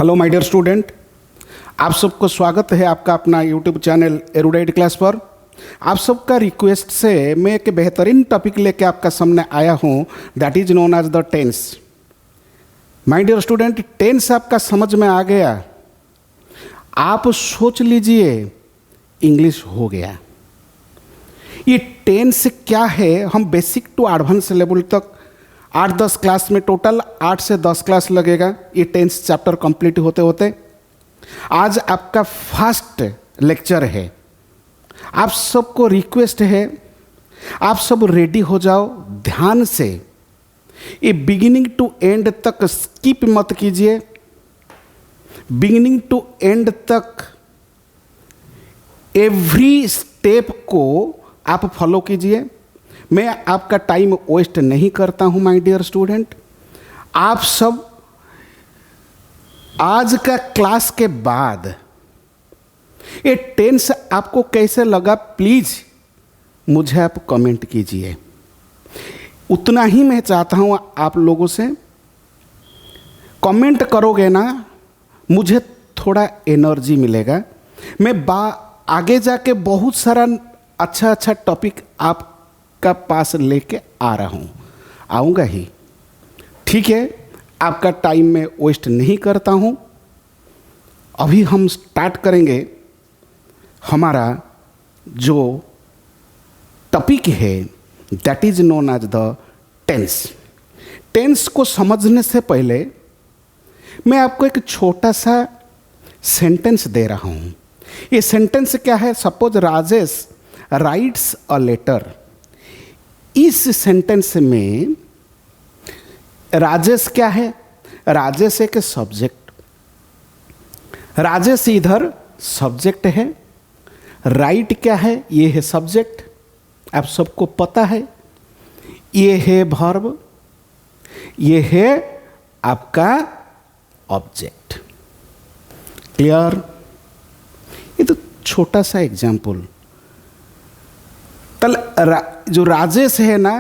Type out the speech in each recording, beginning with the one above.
Hello my dear student, आप सबको स्वागत है आपका अपना यूट्यूब चैनल एरुडाइट क्लास पर। आप सबका रिक्वेस्ट से मैं एक बेहतरीन टॉपिक लेके आपका सामने आया हूँ, that is known as the tense. My dear student, tense आपका समझ में आ गया, आप सोच लीजिए इंग्लिश हो गया। ये टेंस क्या है, हम बेसिक टू एडवांस लेवल तक 8-10 क्लास में, टोटल 8 से 10 क्लास लगेगा ये टेंस चैप्टर कंप्लीट होते होते। आज आपका फर्स्ट लेक्चर है। आप सबको रिक्वेस्ट है, आप सब रेडी हो जाओ, ध्यान से ये बिगिनिंग टू एंड तक स्किप मत कीजिए। बिगिनिंग टू एंड तक एवरी स्टेप को आप फॉलो कीजिए। मैं आपका टाइम वेस्ट नहीं करता हूं माय डियर स्टूडेंट। आप सब आज का क्लास के बाद ये टेंस आपको कैसे लगा, प्लीज मुझे आप कमेंट कीजिए। उतना ही मैं चाहता हूं आप लोगों से। कमेंट करोगे ना, मुझे थोड़ा एनर्जी मिलेगा। मैं आगे जाके बहुत सारा अच्छा टॉपिक आपका पास लेके आ रहा हूं, आऊँगा ही। ठीक है, आपका टाइम मैं वेस्ट नहीं करता हूं। अभी हम स्टार्ट करेंगे हमारा जो टॉपिक है, that is known as the tense. Tense को समझने से पहले मैं आपको एक छोटा सा सेंटेंस दे रहा हूं। ये सेंटेंस क्या है? Suppose Rajesh writes a letter. इस सेंटेंस में राजेश क्या है? राजेश एक सब्जेक्ट, राजेश इधर सब्जेक्ट है। राइट क्या है? ये है सब्जेक्ट, आप सबको पता है। ये है वर्ब, ये है आपका ऑब्जेक्ट। क्लियर? ये तो छोटा सा एग्जाम्पल। जो राजेश है ना,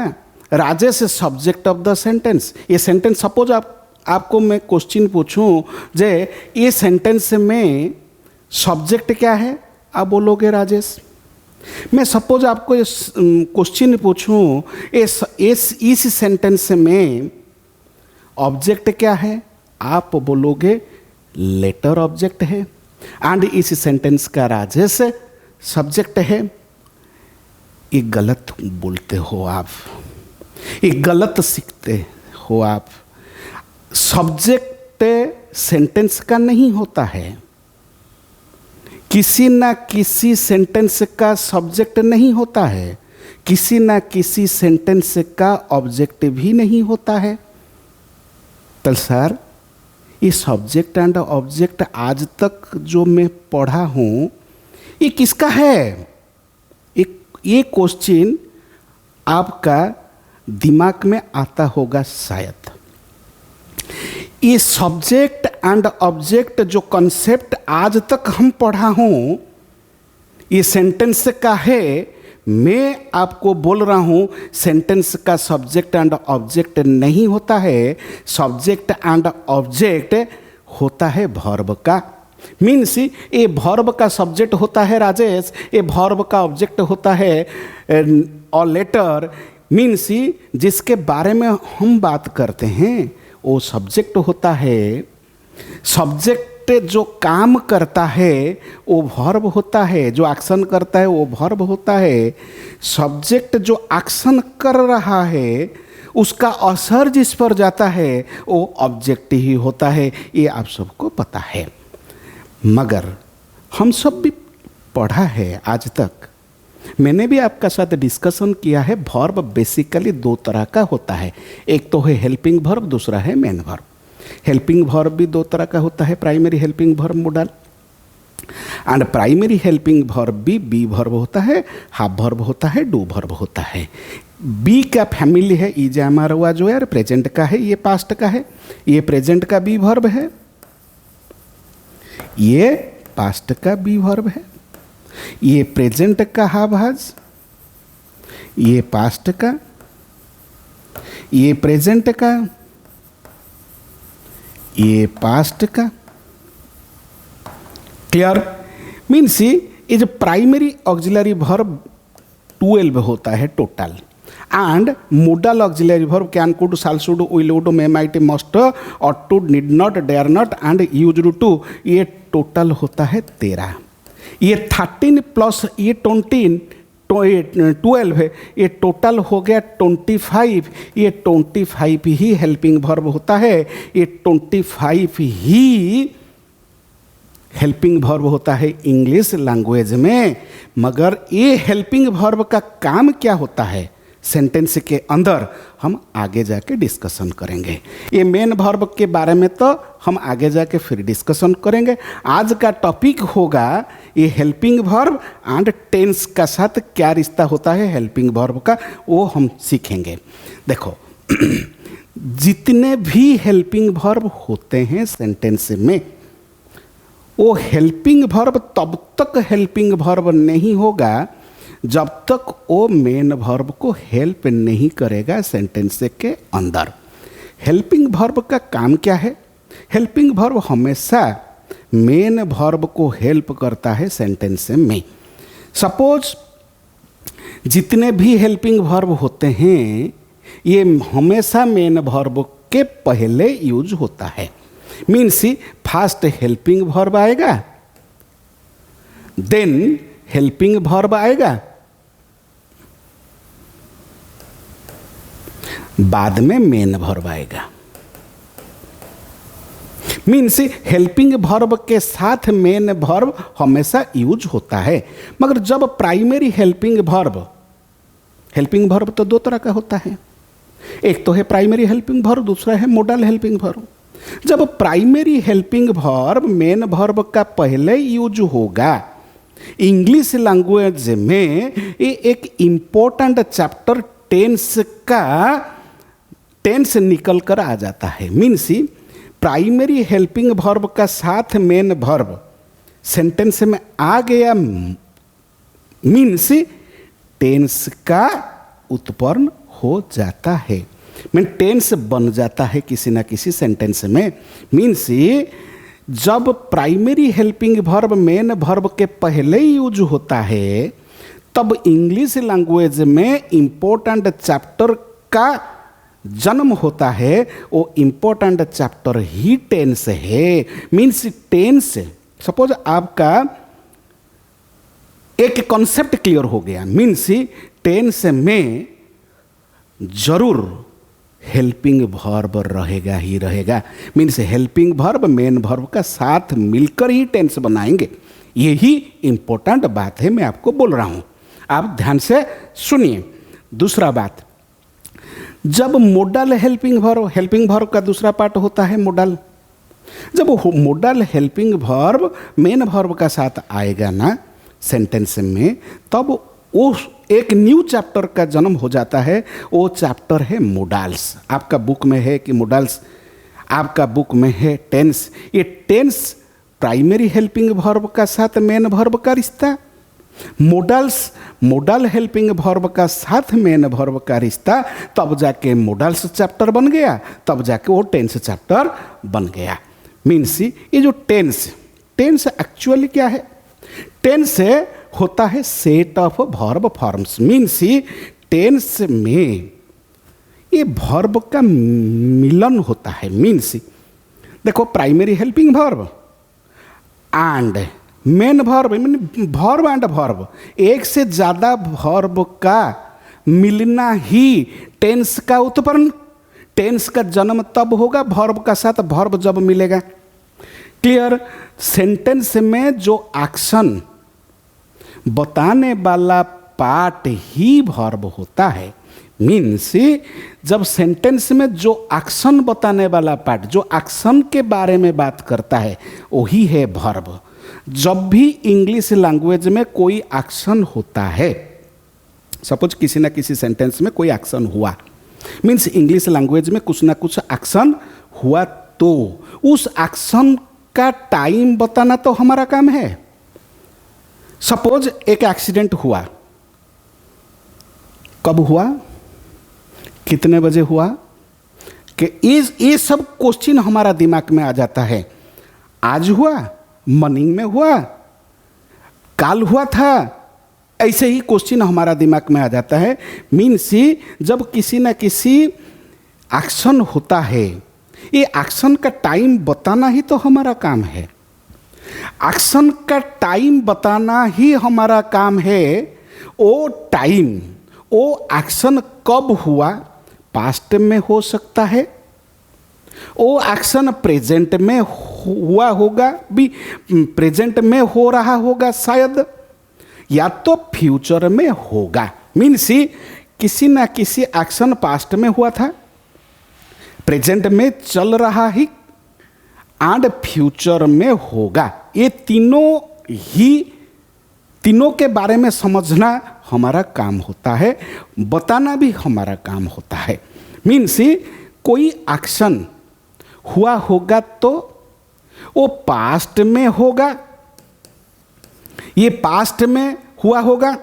Rajesh is subject of the sentence. ये सेंटेंस, सपोज आपको मैं क्वेश्चन पूछूं जे ये सेंटेंस में सब्जेक्ट क्या है, आप बोलोगे राजेश। मैं सपोज आपको क्वेश्चन पूछूं इस सेंटेंस में ऑब्जेक्ट क्या है, आप बोलोगे लेटर ऑब्जेक्ट है। एंड इस सेंटेंस का राजेश सब्जेक्ट है। ये गलत बोलते हो आप, ये गलत सीखते हो आप। सब्जेक्ट सेंटेंस का नहीं होता है, किसी ना किसी सेंटेंस का सब्जेक्ट नहीं होता है, किसी ना किसी सेंटेंस का ऑब्जेक्ट भी नहीं होता है। तो सर, ये सब्जेक्ट एंड ऑब्जेक्ट आज तक जो मैं पढ़ा हूं, ये किसका है? ये क्वेश्चन आपका दिमाग में आता होगा शायद। ये सब्जेक्ट एंड ऑब्जेक्ट जो कॉन्सेप्ट आज तक हम पढ़ा हूं, ये सेंटेंस का है। मैं आपको बोल रहा हूं सेंटेंस का सब्जेक्ट एंड ऑब्जेक्ट नहीं होता है। सब्जेक्ट एंड ऑब्जेक्ट होता है वर्ब का। मीन्स ये वर्ब का सब्जेक्ट होता है राजेश, ये वर्ब का ऑब्जेक्ट होता है और लेटर। मीन्स जिसके बारे में हम बात करते हैं वो सब्जेक्ट होता है। सब्जेक्ट जो काम करता है वो वर्ब होता है, जो एक्शन करता है वो वर्ब होता है। सब्जेक्ट जो एक्शन कर रहा है उसका असर जिस पर जाता है वो ऑब्जेक्ट ही होता है। ये आप सबको पता है। मगर हम सब भी पढ़ा है आज तक, मैंने भी आपका साथ डिस्कशन किया है। वर्ब बेसिकली दो तरह का होता है, एक तो है हेल्पिंग वर्ब, दूसरा है मेन वर्ब। हेल्पिंग वर्ब भी दो तरह का होता है, primary helping verb model and primary helping verb भी बी वर्ब होता है, हाफ वर्ब होता है, डू वर्ब होता है। बी का फैमिली है इज एम आर हुआ, जो यार प्रेजेंट का है, ये पास्ट का है। ये प्रेजेंट का बी वर्ब है, ये पास्ट का बी वर्ब है। ये प्रेजेंट का हाफ हाज, ये पास्ट का, ये प्रेजेंट का, ये पास्ट का, क्लियर? मीन्स ये जो प्राइमरी ऑक्सिलरी वर्ब 12 होता है total, and modal auxiliary verb can, could, shall, should, will, would, may, might, must, ought to, need not, dare not and used to, ये टोटल होता है 13। ये 13 प्लस ये 12 है, ये टोटल हो गया 25। ये 25 ही हेल्पिंग वर्ब होता है, ये 25 ही हेल्पिंग वर्ब होता है इंग्लिश लैंग्वेज में। मगर ये हेल्पिंग वर्ब का काम क्या होता है सेंटेंस के अंदर, हम आगे जाके डिस्कशन करेंगे। ये मेन वर्ब के बारे में तो हम आगे जाके फिर डिस्कशन करेंगे। आज का टॉपिक होगा ये हेल्पिंग वर्ब एंड टेंस का साथ क्या रिश्ता होता है हेल्पिंग वर्ब का, वो हम सीखेंगे। देखो जितने भी हेल्पिंग वर्ब होते हैं सेंटेंस में, वो हेल्पिंग वर्ब तब तक हेल्पिंग वर्ब नहीं होगा जब तक वो मेन वर्ब को हेल्प नहीं करेगा सेंटेंस के अंदर। हेल्पिंग वर्ब का काम क्या है? हेल्पिंग वर्ब हमेशा मेन वर्ब को हेल्प करता है सेंटेंस में। सपोज जितने भी हेल्पिंग वर्ब होते हैं ये हमेशा मेन वर्ब के पहले यूज होता है। मीन्स फर्स्ट हेल्पिंग वर्ब आएगा, देन हेल्पिंग वर्ब आएगा, बाद में मेन वर्ब आएगा। मीन्स हेल्पिंग वर्ब के साथ मेन वर्ब हमेशा यूज होता है। मगर जब प्राइमरी हेल्पिंग वर्ब तो दो तरह का होता है, एक तो है प्राइमरी हेल्पिंग वर्ब, दूसरा है मोडल हेल्पिंग वर्ब। जब primary helping verb main verb का पहले यूज होगा, इंग्लिश लैंग्वेज में ये एक इम्पोर्टेंट चैप्टर टेंस निकल कर आ जाता है। मीन्स प्राइमरी हेल्पिंग वर्ब का साथ मेन वर्ब सेंटेंस में आ गया, मीन्स टेंस का उत्पन्न हो जाता है, मीन टेंस बन जाता है किसी ना किसी सेंटेंस में। मीन्स जब primary helping verb main verb के पहले यूज होता है तब इंग्लिश लैंग्वेज में इम्पोर्टेंट चैप्टर का जन्म होता है। वो इम्पोर्टेंट चैप्टर ही टेंस है। मीन्स टेंस, सपोज आपका एक कॉन्सेप्ट क्लियर हो गया, मीन्स टेंस में जरूर हेल्पिंग वर्ब रहेगा ही रहेगा। Means helping verb main verb का साथ मिलकर ही टेंस बनाएंगे। यही इंपॉर्टेंट बात है, मैं आपको बोल रहा हूं, आप ध्यान से सुनिए। दूसरा बात, जब मोडल हेल्पिंग वर्ब का दूसरा पार्ट होता है मोडल। जब model helping verb main verb का साथ आएगा ना सेंटेंस में, तब वो एक न्यू चैप्टर का जन्म हो जाता है। वो चैप्टर है मोडल्स। आपका बुक में है कि मोडल्स, आपका बुक में है टेंस। ये टेंस प्राइमरी हेल्पिंग वर्ब का साथ मेन वर्ब का रिश्ता, मोडल हेल्पिंग वर्ब का साथ मेन वर्ब का रिश्ता, तब जाके मोडल्स चैप्टर बन गया, तब जाके वो टेंस चैप्टर बन गया। मीन्स ये जो टेंस एक्चुअली क्या है? टेंस होता है set of verb forms. Means tense में ये वर्ब का मिलन होता है। मीन्स देखो primary helping verb and main verb, verb and verb, एक से ज़्यादा वर्ब का मिलना ही टेंस का उत्पन्न, टेंस का जन्म तब होगा वर्ब का साथ वर्ब जब मिलेगा। क्लियर? सेंटेंस में जो एक्शन बताने वाला पार्ट ही वर्ब होता है। मीन्स जब सेंटेंस में जो एक्शन बताने वाला पार्ट, जो एक्शन के बारे में बात करता है, वही है वर्ब। जब भी इंग्लिश लैंग्वेज में कोई एक्शन होता है, सपोज किसी ना किसी सेंटेंस में कोई एक्शन हुआ, मीन्स इंग्लिश लैंग्वेज में कुछ ना कुछ एक्शन हुआ, तो उस एक्शन का टाइम बताना तो हमारा काम है। सपोज एक एक्सीडेंट हुआ, कब हुआ, कितने बजे हुआ, कि ये सब क्वेश्चन हमारा दिमाग में आ जाता है। आज हुआ, मॉर्निंग में हुआ, काल हुआ था, ऐसे ही क्वेश्चन हमारा दिमाग में आ जाता है। मीन्स जब किसी न किसी एक्शन होता है, ये एक्शन का टाइम बताना ही तो हमारा काम है। एक्शन का टाइम बताना ही हमारा काम है। वो टाइम, वो एक्शन कब हुआ, पास्ट में हो सकता है, वो एक्शन प्रेजेंट में हुआ होगा, भी प्रेजेंट में हो रहा होगा शायद, या तो फ्यूचर में होगा। मीन्स किसी ना किसी एक्शन पास्ट में हुआ था, प्रेजेंट में चल रहा ही, एंड फ्यूचर में होगा। ये तीनों के बारे में समझना हमारा काम होता है, बताना भी हमारा काम होता है। मीन्स कोई एक्शन हुआ होगा तो वो पास्ट में होगा, ये पास्ट में हुआ होगा।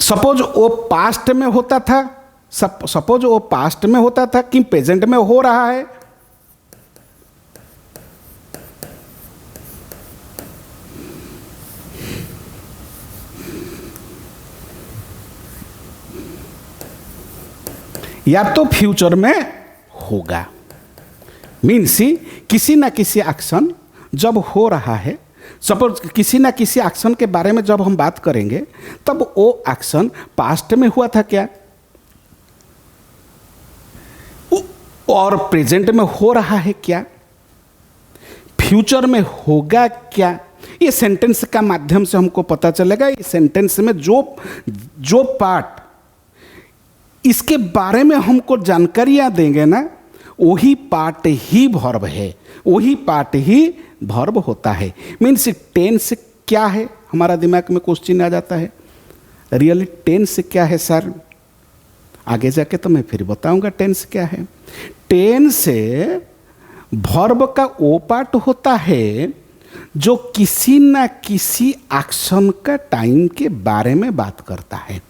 सपोज वो पास्ट में होता था, सपोज वो पास्ट में होता था कि प्रेजेंट में हो रहा है। या तो फ्यूचर में होगा। मीन्स किसी ना किसी एक्शन जब हो रहा है, सपोज किसी ना किसी एक्शन के बारे में जब हम बात करेंगे, तब वो एक्शन पास्ट में हुआ था क्या, और प्रेजेंट में हो रहा है क्या, फ्यूचर में होगा क्या। ये सेंटेंस का माध्यम से हमको पता चलेगा। ये सेंटेंस में जो पार्ट इसके बारे में हमको जानकारियां देंगे ना, वही पार्ट ही वर्ब है, वही पार्ट ही वर्ब होता है। मीन्स टेंस क्या है, हमारा दिमाग में क्वेश्चन आ जाता है, रियली टेंस क्या है सर? आगे जाके तो मैं फिर बताऊंगा टेंस क्या है। टेंस वर्ब का वो पार्ट होता है जो किसी ना किसी एक्शन का टाइम के बारे में बात करता है।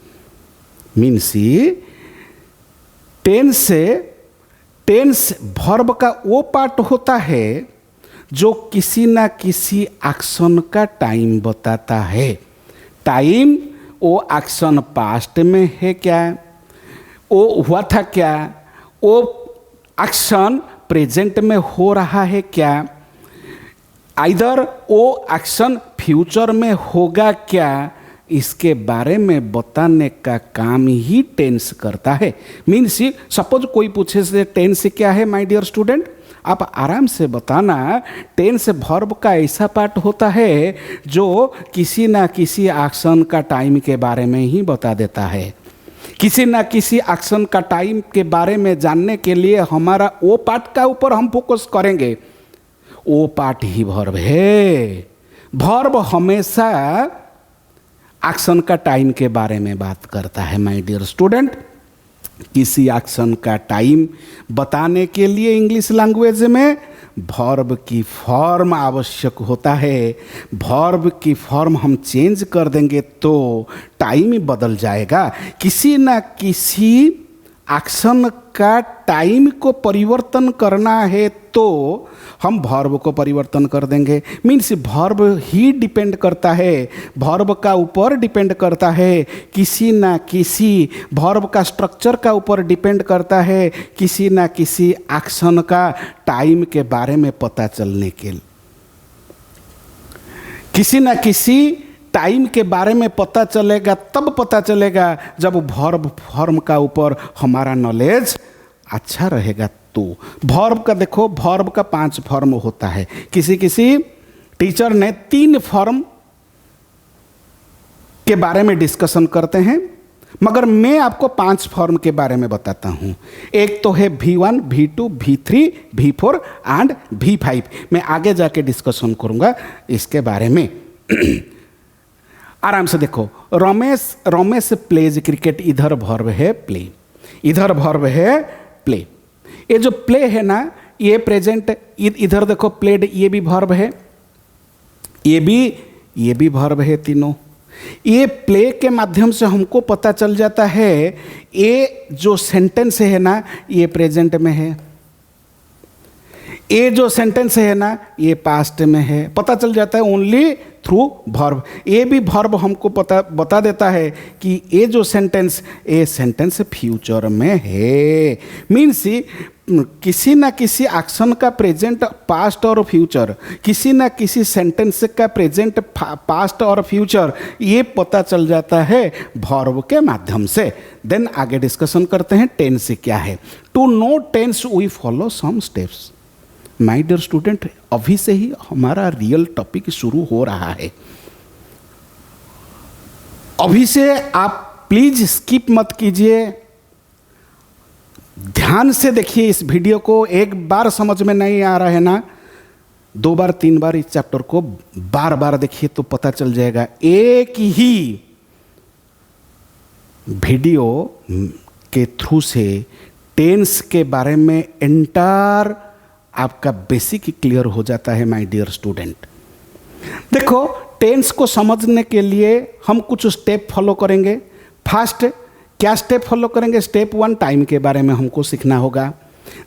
मीन्स टेंस वर्ब का वो पार्ट होता है जो किसी ना किसी एक्शन का टाइम बताता है। टाइम, वो एक्शन पास्ट में है क्या, वो हुआ था क्या, वो एक्शन प्रेजेंट में हो रहा है क्या, आइदर वो एक्शन फ्यूचर में होगा क्या, इसके बारे में बताने का काम ही टेंस करता है। मीन्स सपोज कोई पूछे से टेंस क्या है माय डियर स्टूडेंट, आप आराम से बताना टेंस वर्ब का ऐसा पार्ट होता है जो किसी ना किसी एक्शन का टाइम के बारे में ही बता देता है। किसी ना किसी एक्शन का टाइम के बारे में जानने के लिए हमारा वो पार्ट का ऊपर हम फोकस करेंगे, वो पार्ट ही वर्ब है। वर्ब हमेशा एक्शन का टाइम के बारे में बात करता है माय डियर स्टूडेंट। किसी एक्शन का टाइम बताने के लिए इंग्लिश लैंग्वेज में वर्ब की फॉर्म आवश्यक होता है। वर्ब की फॉर्म हम चेंज कर देंगे तो टाइम ही बदल जाएगा। किसी ना किसी एक्शन का टाइम को परिवर्तन करना है तो हम वर्ब को परिवर्तन कर देंगे। मीन्स वर्ब ही डिपेंड करता है, वर्ब का ऊपर डिपेंड करता है, किसी ना किसी वर्ब का स्ट्रक्चर का ऊपर डिपेंड करता है, किसी ना किसी एक्शन का टाइम के बारे में पता चलने के लिए। किसी ना किसी टाइम के बारे में पता चलेगा, तब पता चलेगा जब वर्ब फॉर्म का ऊपर हमारा नॉलेज अच्छा रहेगा। तो वर्ब का देखो, वर्ब का 5 फॉर्म होता है। किसी टीचर ने 3 फॉर्म के बारे में डिस्कशन करते हैं, मगर मैं आपको 5 फॉर्म के बारे में बताता हूं। एक तो है V1, V2, V3, V4 and V5। मैं आगे जाके डिस्कशन करूंगा इसके बारे में। आराम से देखो, रमेश प्लेज क्रिकेट, इधर वर्ब है प्ले, इधर वर्ब है प्ले। ये जो प्ले है ना, ये प्रेजेंट, इधर देखो प्लेड, ये भी वर्ब है, ये भी वर्ब है तीनों। ये प्ले के माध्यम से हमको पता चल जाता है ये जो सेंटेंस है ना ये प्रेजेंट में है, ये जो सेंटेंस है ना ये पास्ट में है, पता चल जाता है ओनली थ्रू वर्ब। ये भी वर्ब हमको बता देता है कि ये जो सेंटेंस फ्यूचर में है। मीन्स किसी ना किसी एक्शन का प्रेजेंट, पास्ट और फ्यूचर, किसी ना किसी सेंटेंस का प्रेजेंट, पास्ट और फ्यूचर, ये पता चल जाता है वर्ब के माध्यम से। देन आगे डिस्कशन करते हैं टेंस क्या है। To know tense we follow some steps. My dear student, अभी से ही हमारा रियल टॉपिक शुरू हो रहा है। अभी से आप प्लीज स्किप मत कीजिए, ध्यान से देखिए इस वीडियो को। एक बार समझ में नहीं आ रहा है ना, 2 बार 3 बार इस चैप्टर को बार बार देखिए तो पता चल जाएगा। एक ही वीडियो के थ्रू से टेंस के बारे में एंटायर आपका बेसिक क्लियर हो जाता है माय डियर स्टूडेंट। देखो, टेंस को समझने के लिए हम कुछ स्टेप फॉलो करेंगे। फर्स्ट क्या स्टेप फॉलो करेंगे? स्टेप 1, टाइम के बारे में हमको सीखना होगा।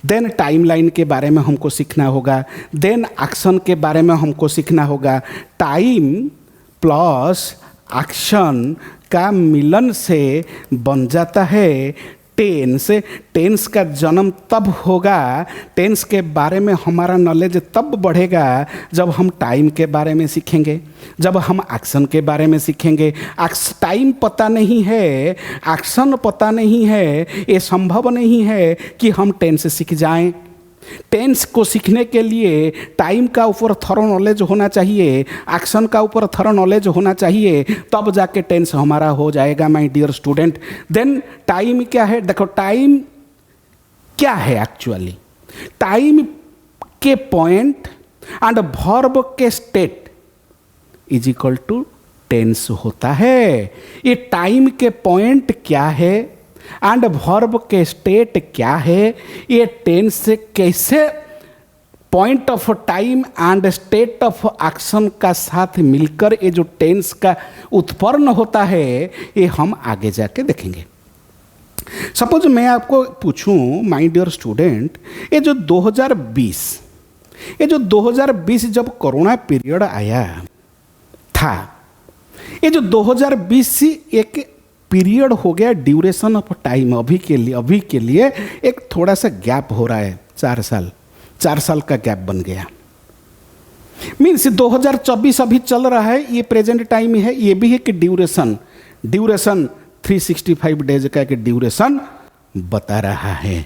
देन टाइम लाइन के बारे में हमको सीखना होगा। देन एक्शन के बारे में हमको सीखना होगा। टाइम प्लस एक्शन का मिलन से बन जाता है टेंस। टेंस का जन्म तब होगा, टेंस के बारे में हमारा नॉलेज तब बढ़ेगा जब हम टाइम के बारे में सीखेंगे, जब हम एक्शन के बारे में सीखेंगे। टाइम पता नहीं है, एक्शन पता नहीं है, ये संभव नहीं है कि हम टेंस सीख जाएं। टेंस को सीखने के लिए टाइम का ऊपर थॉरो नॉलेज होना चाहिए, एक्शन का ऊपर थॉरो नॉलेज होना चाहिए, तब जाके टेंस हमारा हो जाएगा my dear student. Then time क्या है? देखो, टाइम क्या है एक्चुअली? टाइम के पॉइंट एंड वर्ब के state is equal to tense होता है। ये टाइम के पॉइंट क्या है एंड वर्ब के स्टेट क्या है, ये टेंस से कैसे point of time and state of action का साथ मिलकर ये जो टेंस का उत्पन्न होता है, ये हम आगे जाके देखेंगे। सपोज मैं आपको पूछूं माय डियर स्टूडेंट, ये जो 2020 जब कोरोना पीरियड आया था, ये जो 2020 एक पीरियड हो गया, ड्यूरेशन ऑफ टाइम अभी के लिए एक थोड़ा सा गैप हो रहा है। 4 साल का गैप बन गया। मीन्स 2024 अभी चल रहा है, ये प्रेजेंट टाइम है। ये भी है कि ड्यूरेशन 365 डेज का एक ड्यूरेशन बता रहा है।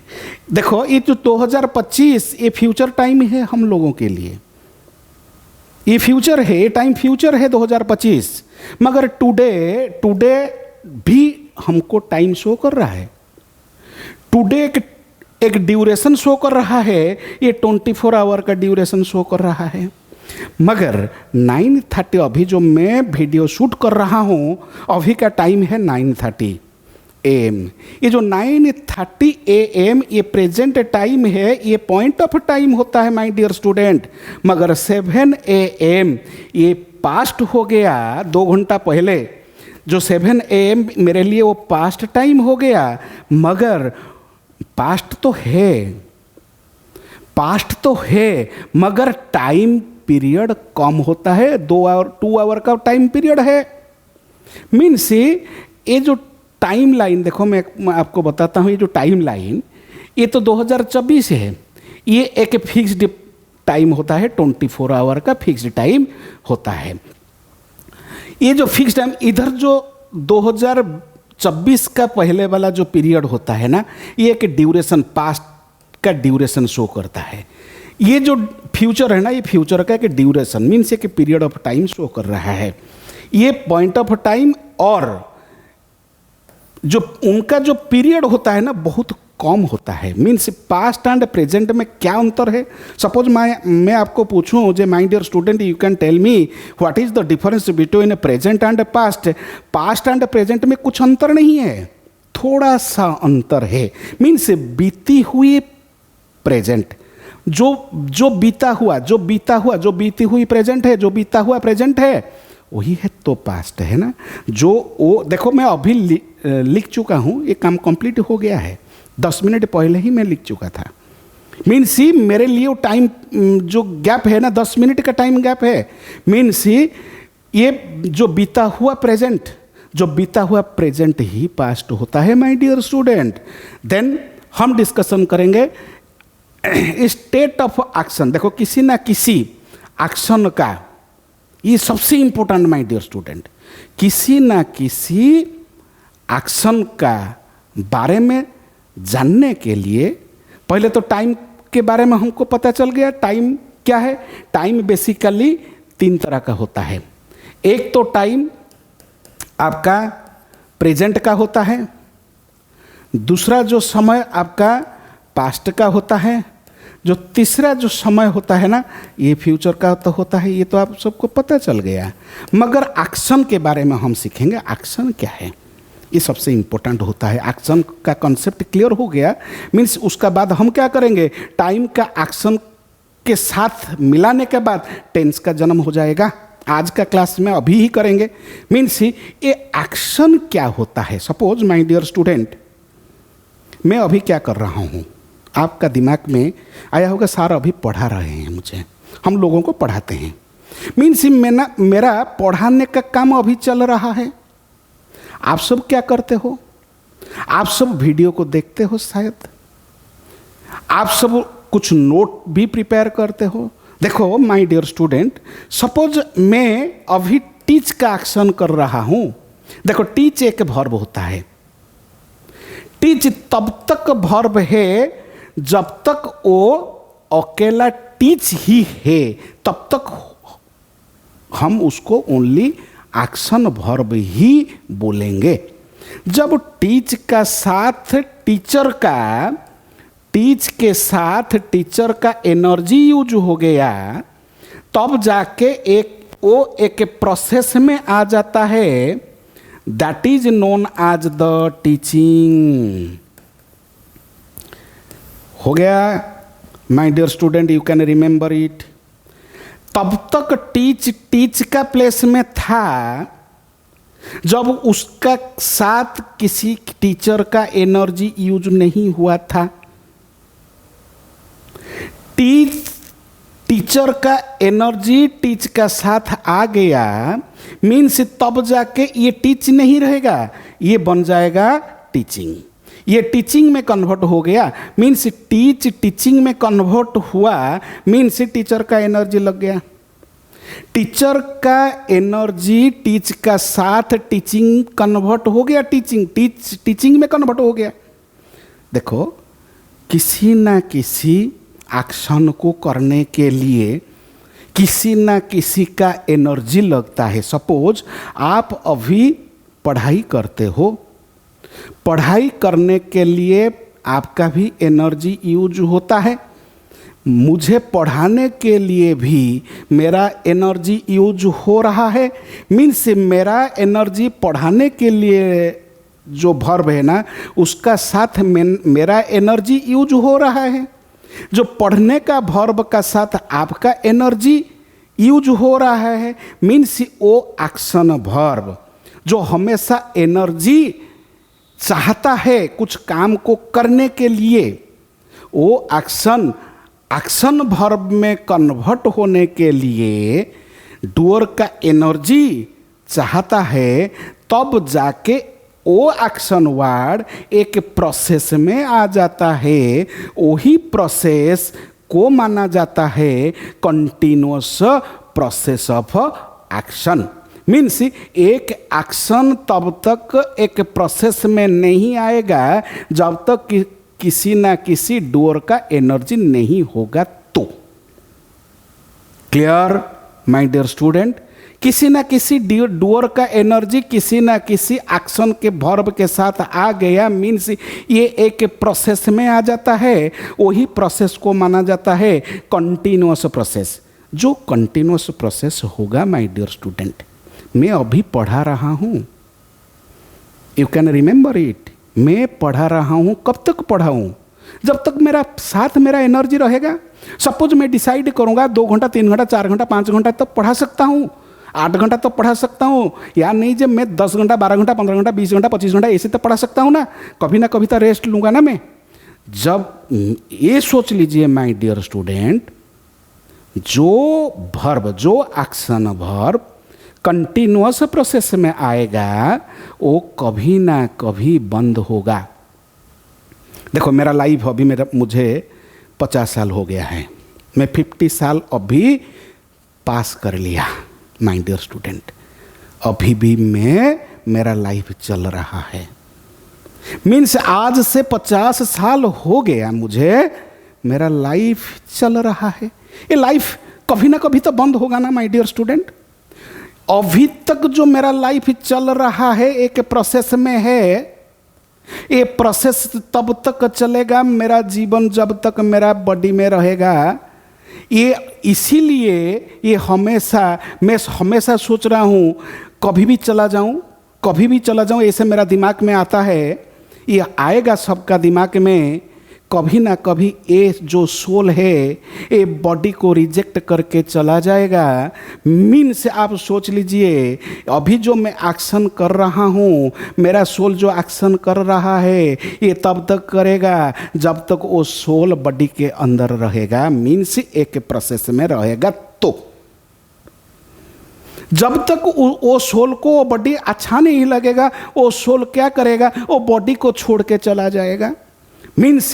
देखो, ये जो 2025 ये फ्यूचर टाइम है हम लोगों के लिए, ये फ्यूचर है, ये टाइम फ्यूचर है 2025। मगर टुडे भी हमको टाइम शो कर रहा है। टुडे एक ड्यूरेशन शो कर रहा है, ये 24 आवर का ड्यूरेशन शो कर रहा है। मगर 9:30 अभी जो मैं वीडियो शूट कर रहा हूँ, अभी का टाइम है 9:30 AM। ये जो 9:30 AM ये प्रेजेंट टाइम है, ये पॉइंट ऑफ टाइम होता है माय डियर स्टूडेंट। मगर 7 AM ये पास्ट हो गया 2 घंटा पहले। जो 7 AM मेरे लिए वो पास्ट टाइम हो गया, मगर पास्ट तो है मगर टाइम पीरियड कम होता है। 2 आवर का टाइम पीरियड है। मीन्स ये जो टाइम लाइन, देखो मैं आपको बताता हूँ, ये जो टाइम लाइन ये तो 2024 है। ये एक फिक्स्ड टाइम होता है, 24 आवर का फिक्स्ड टाइम होता है। ये जो फिक्स टाइम, इधर जो 2024 का पहले वाला जो पीरियड होता है ना, ये एक ड्यूरेशन, पास्ट का ड्यूरेशन शो करता है। ये जो फ्यूचर है ना, ये फ्यूचर का एक ड्यूरेशन मीन्स एक पीरियड ऑफ टाइम शो कर रहा है। ये पॉइंट ऑफ टाइम और जो उनका जो पीरियड होता है ना, बहुत कम होता है। मीन्स पास्ट एंड प्रेजेंट में क्या अंतर है? सपोज मैं आपको पूछूं, जे my dear student, you can tell me what is the difference between present and past. Past and present में कुछ अंतर नहीं है, थोड़ा सा अंतर है। मीन्स बीती हुई प्रेजेंट, जो बीती हुई प्रेजेंट है, जो बीता हुआ प्रेजेंट है, वही है तो पास्ट है ना। जो वो देखो मैं अभी लिख चुका हूँ, ये काम कंप्लीट हो गया है, 10 मिनट पहले ही मैं लिख चुका था। मीन्स ही मेरे लिए वो टाइम जो गैप है ना, 10 मिनट का टाइम गैप है। मीन्स ही ये जो बीता हुआ प्रेजेंट, जो बीता हुआ प्रेजेंट ही पास्ट होता है माय डियर स्टूडेंट। देन हम डिस्कशन करेंगे स्टेट ऑफ एक्शन। देखो किसी ना किसी एक्शन का, ये सबसे इंपॉर्टेंट माय डियर स्टूडेंट, किसी ना किसी एक्शन का बारे में जानने के लिए पहले तो टाइम के बारे में हमको पता चल गया। टाइम क्या है? टाइम बेसिकली 3 तरह का होता है। एक तो टाइम आपका प्रेजेंट का होता है, दूसरा जो समय आपका पास्ट का होता है, जो तीसरा जो समय होता है ना, ये फ्यूचर का तो होता है। ये तो आप सबको पता चल गया। मगर एक्शन के बारे में हम सीखेंगे। एक्शन क्या है, ये सबसे इंपॉर्टेंट होता है। एक्शन का कॉन्सेप्ट क्लियर हो गया, मीन्स उसका बाद हम क्या करेंगे, टाइम का एक्शन के साथ मिलाने के बाद टेंस का जन्म हो जाएगा। आज का क्लास में अभी ही करेंगे। मीन्स ये एक्शन क्या होता है। सपोज माय डियर स्टूडेंट, मैं अभी क्या कर रहा हूँ, आपका दिमाग में आया होगा सर अभी पढ़ा रहे हैं मुझे, हम लोगों को पढ़ाते हैं। मीन्स मेरा पढ़ाने का काम अभी चल रहा है। आप सब क्या करते हो? आप सब वीडियो को देखते हो, शायद आप सब कुछ नोट भी प्रिपेयर करते हो। देखो माय डियर स्टूडेंट, सपोज मैं अभी टीच का एक्शन कर रहा हूं। देखो टीच एक वर्ब होता है। टीच तब तक वर्ब है जब तक वो अकेला टीच ही है, तब तक हम उसको ओनली एक्शन वर्ब ही बोलेंगे। जब टीच का साथ टीचर का, टीच के साथ टीचर का एनर्जी यूज हो गया, तब जाके एक प्रोसेस में आ जाता है। That is known as the teaching. हो गया my dear student, you can remember it. तब तक टीच का प्लेस में था जब उसका साथ किसी टीचर का एनर्जी यूज नहीं हुआ था। टीचर का एनर्जी टीच का साथ आ गया, मीन्स तब जाके ये टीच नहीं रहेगा, ये बन जाएगा टीचिंग। ये टीचिंग में कन्वर्ट हो गया, मीन्स टीच टीचिंग में कन्वर्ट हुआ, मीन्स टीचर का एनर्जी लग गया। टीचर का एनर्जी टीच का साथ टीचिंग कन्वर्ट हो गया, टीचिंग में कन्वर्ट हो गया। देखो किसी ना किसी एक्शन को करने के लिए किसी ना किसी का एनर्जी लगता है। सपोज आप अभी पढ़ाई करते हो, पढ़ाई करने के लिए आपका भी एनर्जी यूज होता है। मुझे पढ़ाने के लिए भी मेरा एनर्जी यूज हो रहा है। मीन्स मेरा एनर्जी पढ़ाने के लिए जो वर्ब है ना, उसका साथ मेरा एनर्जी यूज हो रहा है। जो पढ़ने का वर्ब का साथ आपका एनर्जी यूज हो रहा है, मीन्स वो एक्शन वर्ब जो हमेशा एनर्जी चाहता है कुछ काम को करने के लिए, वो एक्शन वर्ब में कन्वर्ट होने के लिए डूअर का एनर्जी चाहता है, तब जाके वो एक्शन वर्ड एक प्रोसेस में आ जाता है। वही प्रोसेस को माना जाता है continuous process of action. Means एक एक्शन तब तक एक प्रोसेस में नहीं आएगा जब तक किसी ना किसी डूअर का एनर्जी नहीं होगा। तो क्लियर माय डियर स्टूडेंट, किसी ना किसी डूअर का एनर्जी किसी ना किसी एक्शन के वर्ब के साथ आ गया, मीन्स ये एक प्रोसेस में आ जाता है। वही प्रोसेस को माना जाता है कंटिन्यूअस प्रोसेस। जो कंटिन्यूअस प्रोसेस होगा माय डियर स्टूडेंट, मैं अभी पढ़ा रहा हूँ, यू कैन रिमेंबर इट। मैं पढ़ा रहा हूँ, कब तक पढ़ाऊँ? जब तक मेरा साथ मेरा एनर्जी रहेगा। सपोज मैं डिसाइड करूँगा 2 घंटा 3 घंटा 4 घंटा 5 घंटा तक पढ़ा सकता हूँ। 8 घंटा तो पढ़ा सकता हूँ, या नहीं जब मैं 10 घंटा 12 घंटा 15 घंटा 20 घंटा 25 घंटा ऐसे तो पढ़ा सकता हूँ ना कभी तो रेस्ट लूँगा ना मैं। जब ये सोच लीजिए माय डियर स्टूडेंट, जो वर्ब, जो एक्शन वर्ब कंटिन्यूअस प्रोसेस में आएगा वो कभी ना कभी बंद होगा। देखो मेरा लाइफ अभी मुझे 50 साल हो गया है, मैं 50 साल अभी पास कर लिया माय डियर स्टूडेंट, अभी भी मेरा लाइफ चल रहा है। मीन्स आज से 50 साल हो गया मुझे, मेरा लाइफ चल रहा है। ये लाइफ कभी ना कभी तो बंद होगा ना माय डियर स्टूडेंट। अभी तक जो मेरा लाइफ चल रहा है एक प्रोसेस में है, ये प्रोसेस तब तक चलेगा मेरा जीवन जब तक मेरा बॉडी में रहेगा। ये इसीलिए ये मैं हमेशा सोच रहा हूँ कभी भी चला जाऊँ ऐसे मेरा दिमाग में आता है। ये आएगा सबका दिमाग में, कभी ना कभी ये जो सोल है ये बॉडी को रिजेक्ट करके चला जाएगा। मीन्स आप सोच लीजिए अभी जो मैं एक्शन कर रहा हूँ, मेरा सोल जो एक्शन कर रहा है ये तब तक करेगा जब तक वो सोल बॉडी के अंदर रहेगा, मीन्स एक प्रोसेस में रहेगा। तो जब तक वो सोल को वो बॉडी अच्छा नहीं लगेगा, वो सोल क्या करेगा, वो बॉडी को छोड़ के चला जाएगा। मीन्स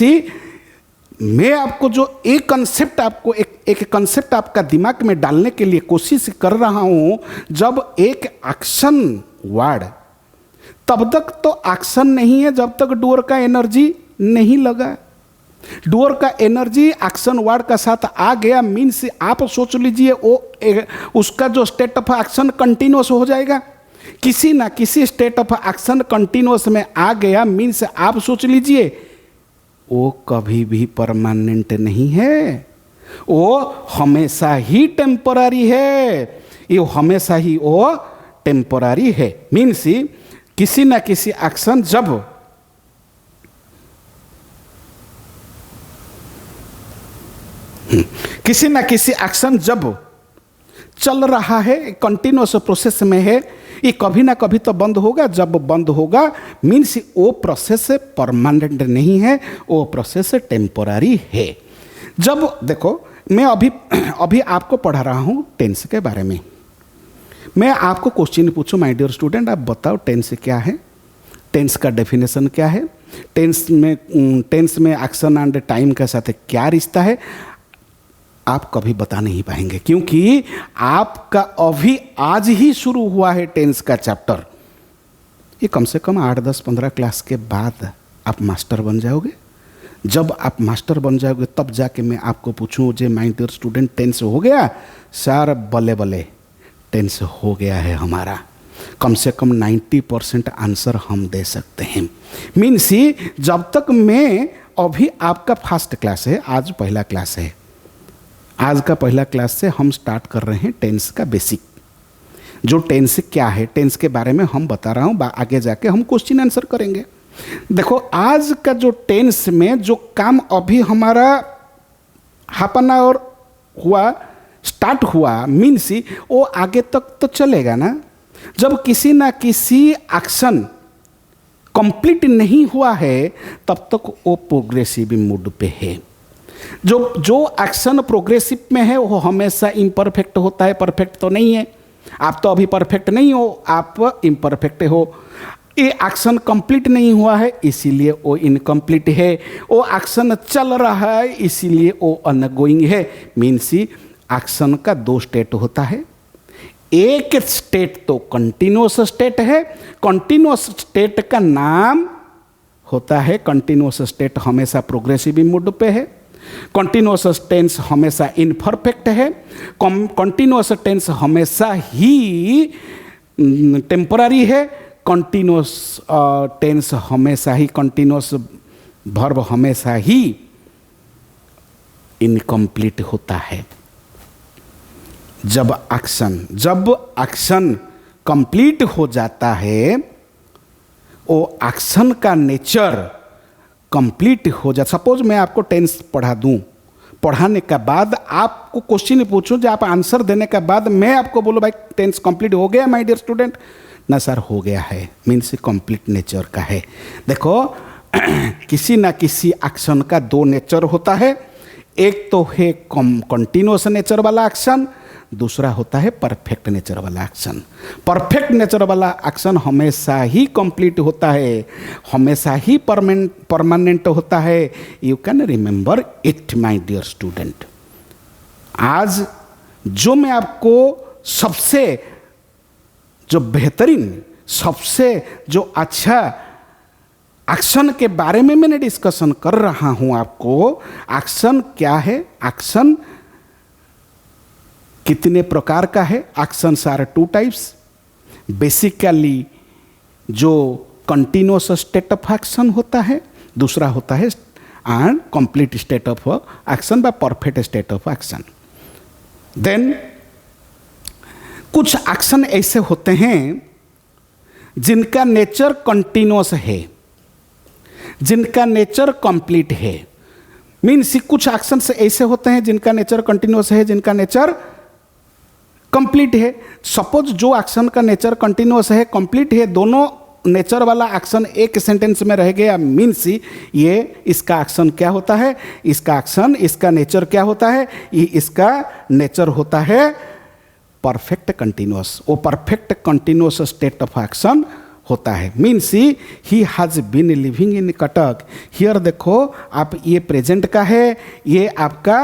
मैं आपको जो एक कंसेप्ट आपको एक कंसेप्ट आपका दिमाग में डालने के लिए कोशिश कर रहा हूं, जब एक एक्शन वर्ड, तब तक तो एक्शन नहीं है जब तक डूअर का एनर्जी नहीं लगा। डूअर का एनर्जी एक्शन वर्ड का साथ आ गया, मीन्स आप सोच लीजिए उसका जो स्टेट ऑफ एक्शन कंटिन्यूअस हो जाएगा। किसी ना किसी स्टेट ऑफ एक्शन कंटिन्यूअस में आ गया, मीन्स आप सोच लीजिए वो कभी भी परमानेंट नहीं है, वो हमेशा ही टेम्पररी है। ये हमेशा ही वो टेम्पररी है। मीन्स किसी ना किसी एक्शन जब किसी ना किसी एक्शन जब चल रहा है, कंटिन्यूअस प्रोसेस में है, ये कभी ना कभी तो बंद होगा। जब बंद होगा मीन्स वो प्रोसेस परमानेंट नहीं है, वो प्रोसेस टेम्पोररी है। जब देखो मैं अभी आपको पढ़ा रहा हूँ टेंस के बारे में। मैं आपको क्वेश्चन पूछूं माय डियर स्टूडेंट, आप बताओ टेंस क्या है, टेंस का डेफिनेशन क्या है, टेंस में एक्शन एंड टाइम के साथ क्या रिश्ता है। आप कभी बता नहीं पाएंगे क्योंकि आपका अभी आज ही शुरू हुआ है टेंस का चैप्टर। ये कम से कम 8, 10, 15 क्लास के बाद आप मास्टर बन जाओगे। जब आप मास्टर बन जाओगे तब जाके मैं आपको पूछूं जे माय डियर स्टूडेंट टेंस हो गया सर? बल्ले बल्ले टेंस हो गया है हमारा। कम से कम 90% आंसर हम दे सकते हैं। मीन्स जब तक मैं अभी आपका फर्स्ट क्लास है, आज पहला क्लास है, आज का पहला क्लास से हम स्टार्ट कर रहे हैं टेंस का बेसिक। जो टेंस क्या है, टेंस के बारे में हम बता रहा हूँ, आगे जाके हम क्वेश्चन आंसर करेंगे। देखो आज का जो टेंस में जो काम अभी हमारा हाफ एन आवर हुआ, स्टार्ट हुआ, मीन्स वो आगे तक तो चलेगा ना। जब किसी ना किसी एक्शन कंप्लीट नहीं हुआ है तब तक वो प्रोग्रेसिव मोड पे है। जो एक्शन प्रोग्रेसिव में है वो हमेशा इम्परफेक्ट होता है, परफेक्ट तो नहीं है। आप तो अभी परफेक्ट नहीं हो, आप इम्परफेक्ट हो। ये एक्शन कंप्लीट नहीं हुआ है इसीलिए वो इनकम्प्लीट है। वो एक्शन चल रहा है इसीलिए वो अनगोइंग है। मीन्स एक्शन का 2 स्टेट होता है। एक स्टेट तो कंटिन्यूअस स्टेट है, कंटिन्यूअस स्टेट का नाम होता है, कंटिन्यूअस स्टेट हमेशा प्रोग्रेसिव मोड पे है। कंटिन्यूअस टेंस हमेशा इनपरफेक्ट है। कंटिन्यूअस टेंस हमेशा ही टेम्पररी है। कंटिन्यूअस टेंस हमेशा ही, कंटिन्यूअस वर्ब हमेशा ही इनकम्प्लीट होता है। जब एक्शन कंप्लीट हो जाता है, वो एक्शन का नेचर कंप्लीट हो जाता। सपोज मैं आपको टेंस पढ़ा दूं, पढ़ाने के बाद आपको क्वेश्चन पूछूं जो आप आंसर देने के बाद मैं आपको बोलूं भाई टेंस कंप्लीट हो गया माय डियर स्टूडेंट, ना सर हो गया है, मीन्स कंप्लीट नेचर का है। देखो किसी ना किसी एक्शन का दो नेचर होता है, एक तो है कंटिन्यूअस नेचर वाला एक्शन, दूसरा होता है परफेक्ट नेचर वाला एक्शन। परफेक्ट नेचर वाला एक्शन हमेशा ही कंप्लीट होता है, हमेशा ही परमानेंट होता है। You can remember it my dear student. आज जो मैं आपको सबसे जो बेहतरीन, सबसे जो अच्छा एक्शन के बारे में मैंने डिस्कशन कर रहा हूं आपको, एक्शन क्या है, एक्शन कितने प्रकार का है। Actions are two types. Basically जो कंटिन्यूअस स्टेट ऑफ एक्शन होता है, दूसरा होता है and complete state of action बा perfect state of action. Then कुछ एक्शन ऐसे होते हैं जिनका नेचर कंटिन्यूअस है, जिनका नेचर कंप्लीट है। मीन्स कुछ एक्शंस ऐसे होते हैं जिनका नेचर कंटिन्यूअस है, जिनका नेचर कंप्लीट है। सपोज जो एक्शन का नेचर कंटिन्यूअस है, कंप्लीट है, दोनों नेचर वाला एक्शन एक सेंटेंस में रह गया, मीन्स ये इसका एक्शन क्या होता है, इसका एक्शन, इसका नेचर क्या होता है, ये इसका नेचर होता है परफेक्ट कंटिन्यूअस। वो perfect continuous state of action होता है। Means he has been living in Cuttack. Here देखो आप, ये प्रेजेंट का है, ये आपका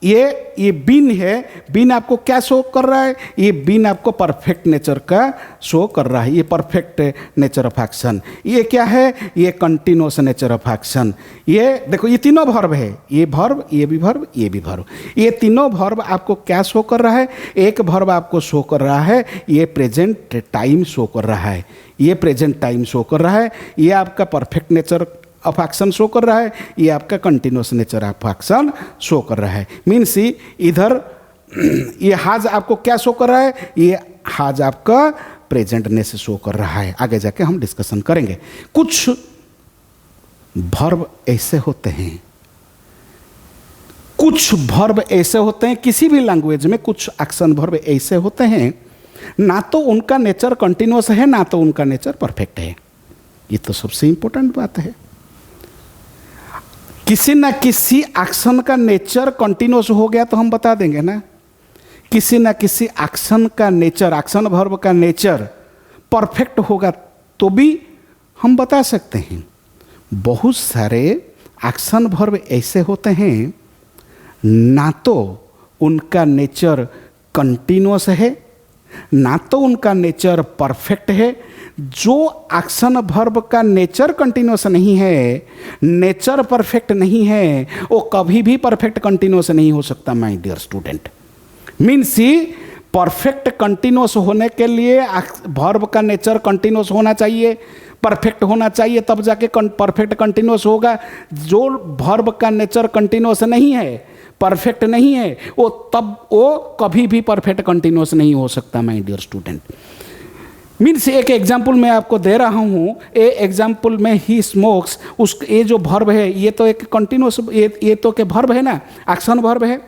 ये बीन है। बीन आपको क्या शो कर रहा है, ये बीन आपको परफेक्ट नेचर का शो कर रहा है, ये परफेक्ट नेचर ऑफ एक्शन। ये क्या है, ये कंटिन्यूअस नेचर ऑफ एक्शन। ये देखो ये तीनों वर्ब है, ये वर्ब, ये भी वर्ब, ये भी वर्ब। ये तीनों वर्ब आपको क्या शो कर रहा है, एक वर्ब आपको शो कर रहा है ये प्रेजेंट टाइम शो कर रहा है, ये प्रेजेंट टाइम शो कर रहा है, ये आपका perfect nature of action show कर रहा है, ये आपका continuous nature of action show कर रहा है। मीन्स इधर ये हाज आपको क्या शो कर रहा है, ये हाज आपका प्रेजेंटनेस शो कर रहा है। आगे जाके हम डिस्कशन करेंगे। कुछ वर्ब ऐसे होते हैं, कुछ वर्ब ऐसे होते हैं, किसी भी लैंग्वेज में कुछ एक्शन वर्ब ऐसे होते हैं, ना तो उनका नेचर कंटिन्यूअस है, ना तो उनका नेचर परफेक्ट है। ये तो सबसे इंपॉर्टेंट बात है। किसी ना किसी एक्शन का नेचर कंटिन्यूअस हो गया तो हम बता देंगे ना, किसी ना किसी एक्शन का नेचर, एक्शन वर्ब का नेचर परफेक्ट होगा तो भी हम बता सकते हैं। बहुत सारे एक्शन वर्ब ऐसे होते हैं ना तो उनका नेचर कंटिन्यूअस है, ना तो उनका नेचर परफेक्ट है। जो एक्शन वर्ब का नेचर कंटिन्यूअस नहीं है, नेचर परफेक्ट नहीं है, वो कभी भी परफेक्ट कंटिन्यूअस नहीं हो सकता my dear student. Means perfect continuous होने के लिए वर्ब का नेचर कंटिन्यूअस होना चाहिए, परफेक्ट होना चाहिए, तब जाके परफेक्ट कंटिन्यूअस होगा। जो वर्ब का नेचर कंटिन्यूअस नहीं है, परफेक्ट नहीं है, वो कभी भी परफेक्ट कंटिन्यूअस नहीं हो सकता माय डियर स्टूडेंट। मीन्स एक एग्जाम्पल मैं आपको दे रहा हूँ, ए एग्जाम्पल में ही स्मोक्स, उस ये जो वर्ब है ये तो एक कंटिन्यूअस, ये तो के वर्ब है ना, एक्शन वर्ब है।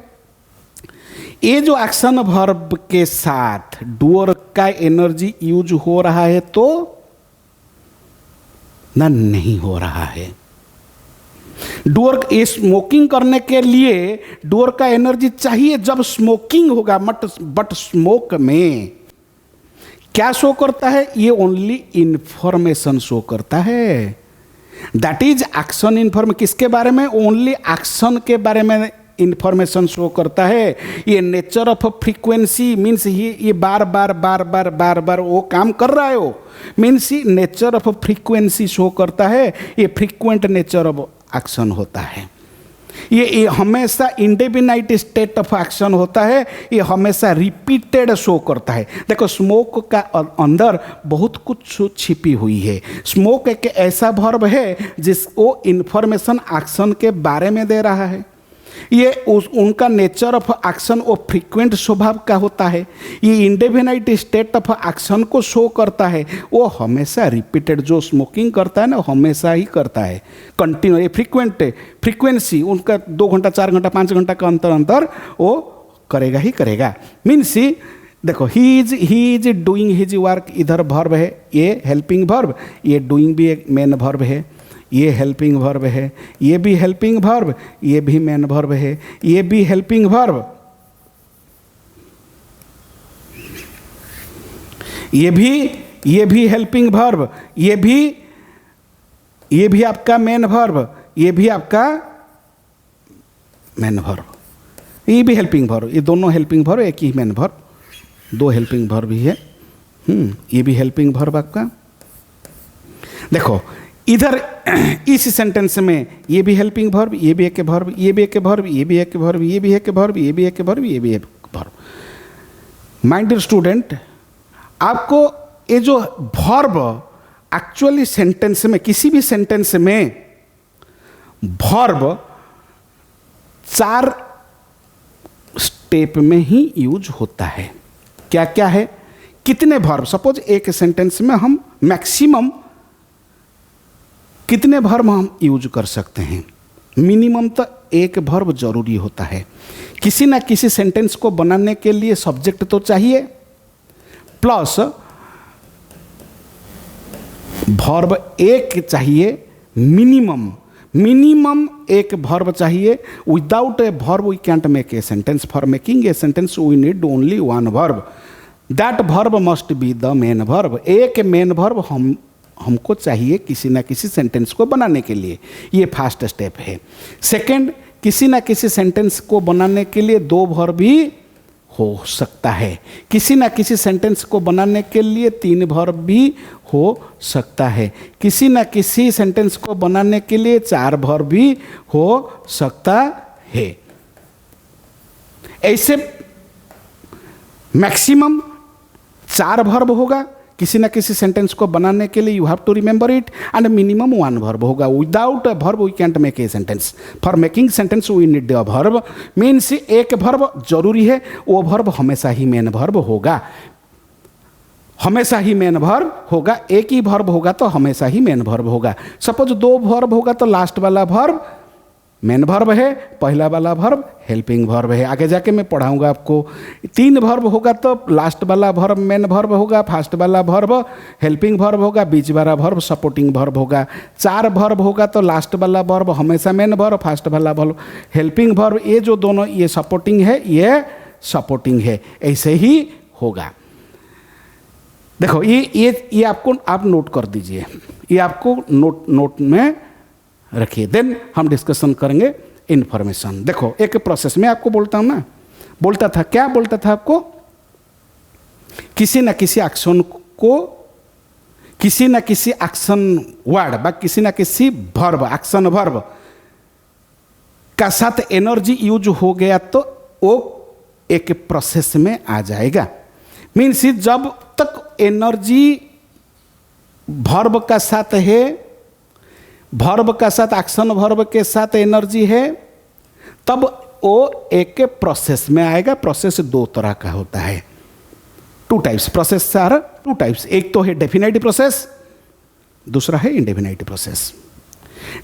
ये जो एक्शन वर्ब के साथ डूअर का एनर्जी यूज हो रहा है तो ना नहीं हो रहा है। डूअर स्मोकिंग करने के लिए डूअर का एनर्जी चाहिए जब स्मोकिंग होगा, बट स्मोक में क्या शो करता है, ये ओनली इंफॉर्मेशन शो करता है। दैट इज एक्शन इन्फॉर्म, किसके बारे में, ओनली एक्शन के बारे में इंफॉर्मेशन शो करता है। ये नेचर ऑफ फ्रीक्वेंसी मीन्स ये बार बार बार बार बार बार वो काम कर रहा है, वो means nature of frequency show करता है। ये फ्रीक्वेंट नेचर ऑफ एक्शन होता है। ये हमेशा इंडेफिनाइट स्टेट ऑफ एक्शन होता है, ये हमेशा रिपीटेड शो करता है। देखो स्मोक का अंदर बहुत कुछ छिपी हुई है। स्मोक एक ऐसा वर्ब है जिस वो इंफॉर्मेशन एक्शन के बारे में दे रहा है। ये उनका नेचर ऑफ एक्शन वो फ्रीक्वेंट स्वभाव का होता है। ये इंडेफिनाइट स्टेट ऑफ एक्शन को शो करता है। वो हमेशा रिपीटेड, जो स्मोकिंग करता है ना हमेशा ही करता है, कंटिन्यू। ये फ्रीक्वेंसी उनका 2 घंटा 4 घंटा 5 घंटा का अंतर वो करेगा ही करेगा। मीन्स देखो he is doing his work, इधर वर्ब है, ये हेल्पिंग वर्ब, ये डूइंग भी एक मेन वर्ब है, ये हेल्पिंग वर्ब है, ये भी हेल्पिंग वर्ब, ये भी मेन वर्ब है, ये भी हेल्पिंग वर्ब, ये भी हेल्पिंग वर्ब, ये भी आपका मेन वर्ब, ये भी आपका मेन वर्ब, ये भी हेल्पिंग वर्ब, ये दोनों हेल्पिंग वर्ब, एक ही मेन वर्ब, 2 हेल्पिंग वर्ब भी है। ये भी हेल्पिंग वर्ब आपका। देखो इधर इस सेंटेंस में ये भी हेल्पिंग वर्ब, ये भी एक वर्ब, ये भी एक वर्ब, ये भी एक वर्ब, ये भी एक वर्ब, ये भी एक वर्ब, ये भी एक वर्ब। माय डियर स्टूडेंट, आपको ये जो वर्ब एक्चुअली सेंटेंस में, किसी भी सेंटेंस में वर्ब 4 स्टेप में ही यूज होता है। क्या क्या है? कितने वर्ब, सपोज एक सेंटेंस में हम मैक्सिमम कितने वर्ब हम यूज कर सकते हैं? मिनिमम तो एक वर्ब जरूरी होता है। किसी ना किसी सेंटेंस को बनाने के लिए सब्जेक्ट तो चाहिए, प्लस वर्ब एक चाहिए, मिनिमम एक वर्ब चाहिए। Without a verb we can't make a sentence. For making a sentence we need only 1 verb. That verb must be the main verb. एक मेन वर्ब हमको चाहिए किसी ना किसी सेंटेंस को बनाने के लिए। ये फर्स्ट स्टेप है। सेकंड, किसी ना किसी सेंटेंस को बनाने के लिए 2 वर्ब भी हो सकता है। किसी ना किसी सेंटेंस को बनाने के लिए 3 वर्ब भी हो सकता है। किसी ना किसी सेंटेंस को बनाने के लिए 4 वर्ब भी हो सकता है। ऐसे मैक्सिमम 4 वर्ब होगा किसी ना किसी सेंटेंस को बनाने के लिए। You have to remember it. And minimum 1 verb होगा। Without a verb we can't make a sentence. For making sentence we need a verb. Means एक वर्ब जरूरी है, वो वर्ब हमेशा ही मेन वर्ब होगा। हमेशा ही मेन वर्ब होगा। एक ही वर्ब होगा तो हमेशा ही मेन वर्ब होगा। सपोज 2 वर्ब होगा तो लास्ट वाला वर्ब मेन वर्ब है, पहला वाला वर्ब हेल्पिंग वर्ब है। आगे जाके मैं पढ़ाऊंगा आपको। 3 वर्ब होगा तो लास्ट वाला वर्ब मेन वर्ब होगा, फर्स्ट वाला वर्ब हेल्पिंग वर्ब होगा, बीच वाला वर्ब सपोर्टिंग वर्ब होगा। 4 वर्ब होगा तो लास्ट वाला वर्ब हमेशा मेन वर्ब, फर्स्ट वाला वर्ब हेल्पिंग वर्ब। ये जो दोनों, ये सपोर्टिंग है, ये सपोर्टिंग है। ऐसे ही होगा। देखो ये आपको आप नोट कर दीजिए, ये आपको नोट में रखिए। देन हम डिस्कशन करेंगे इन्फॉर्मेशन। देखो एक प्रोसेस में आपको बोलता हूं ना, बोलता था क्या बोलता था आपको? किसी न किसी एक्शन को, किसी न किसी एक्शन वर्ड बा किसी न किसी वर्ब, एक्शन वर्ब का साथ एनर्जी यूज हो गया तो वो एक प्रोसेस में आ जाएगा। मीन्स जब तक एनर्जी वर्ब का साथ है, वर्ब का साथ एक्शन वर्ब के साथ एनर्जी है, तब वो एक प्रोसेस में आएगा। प्रोसेस 2 तरह का होता है। 2 टाइप्स प्रोसेस आर 2 टाइप्स। एक तो है डेफिनाइट प्रोसेस, दूसरा है इंडेफिनाइट प्रोसेस।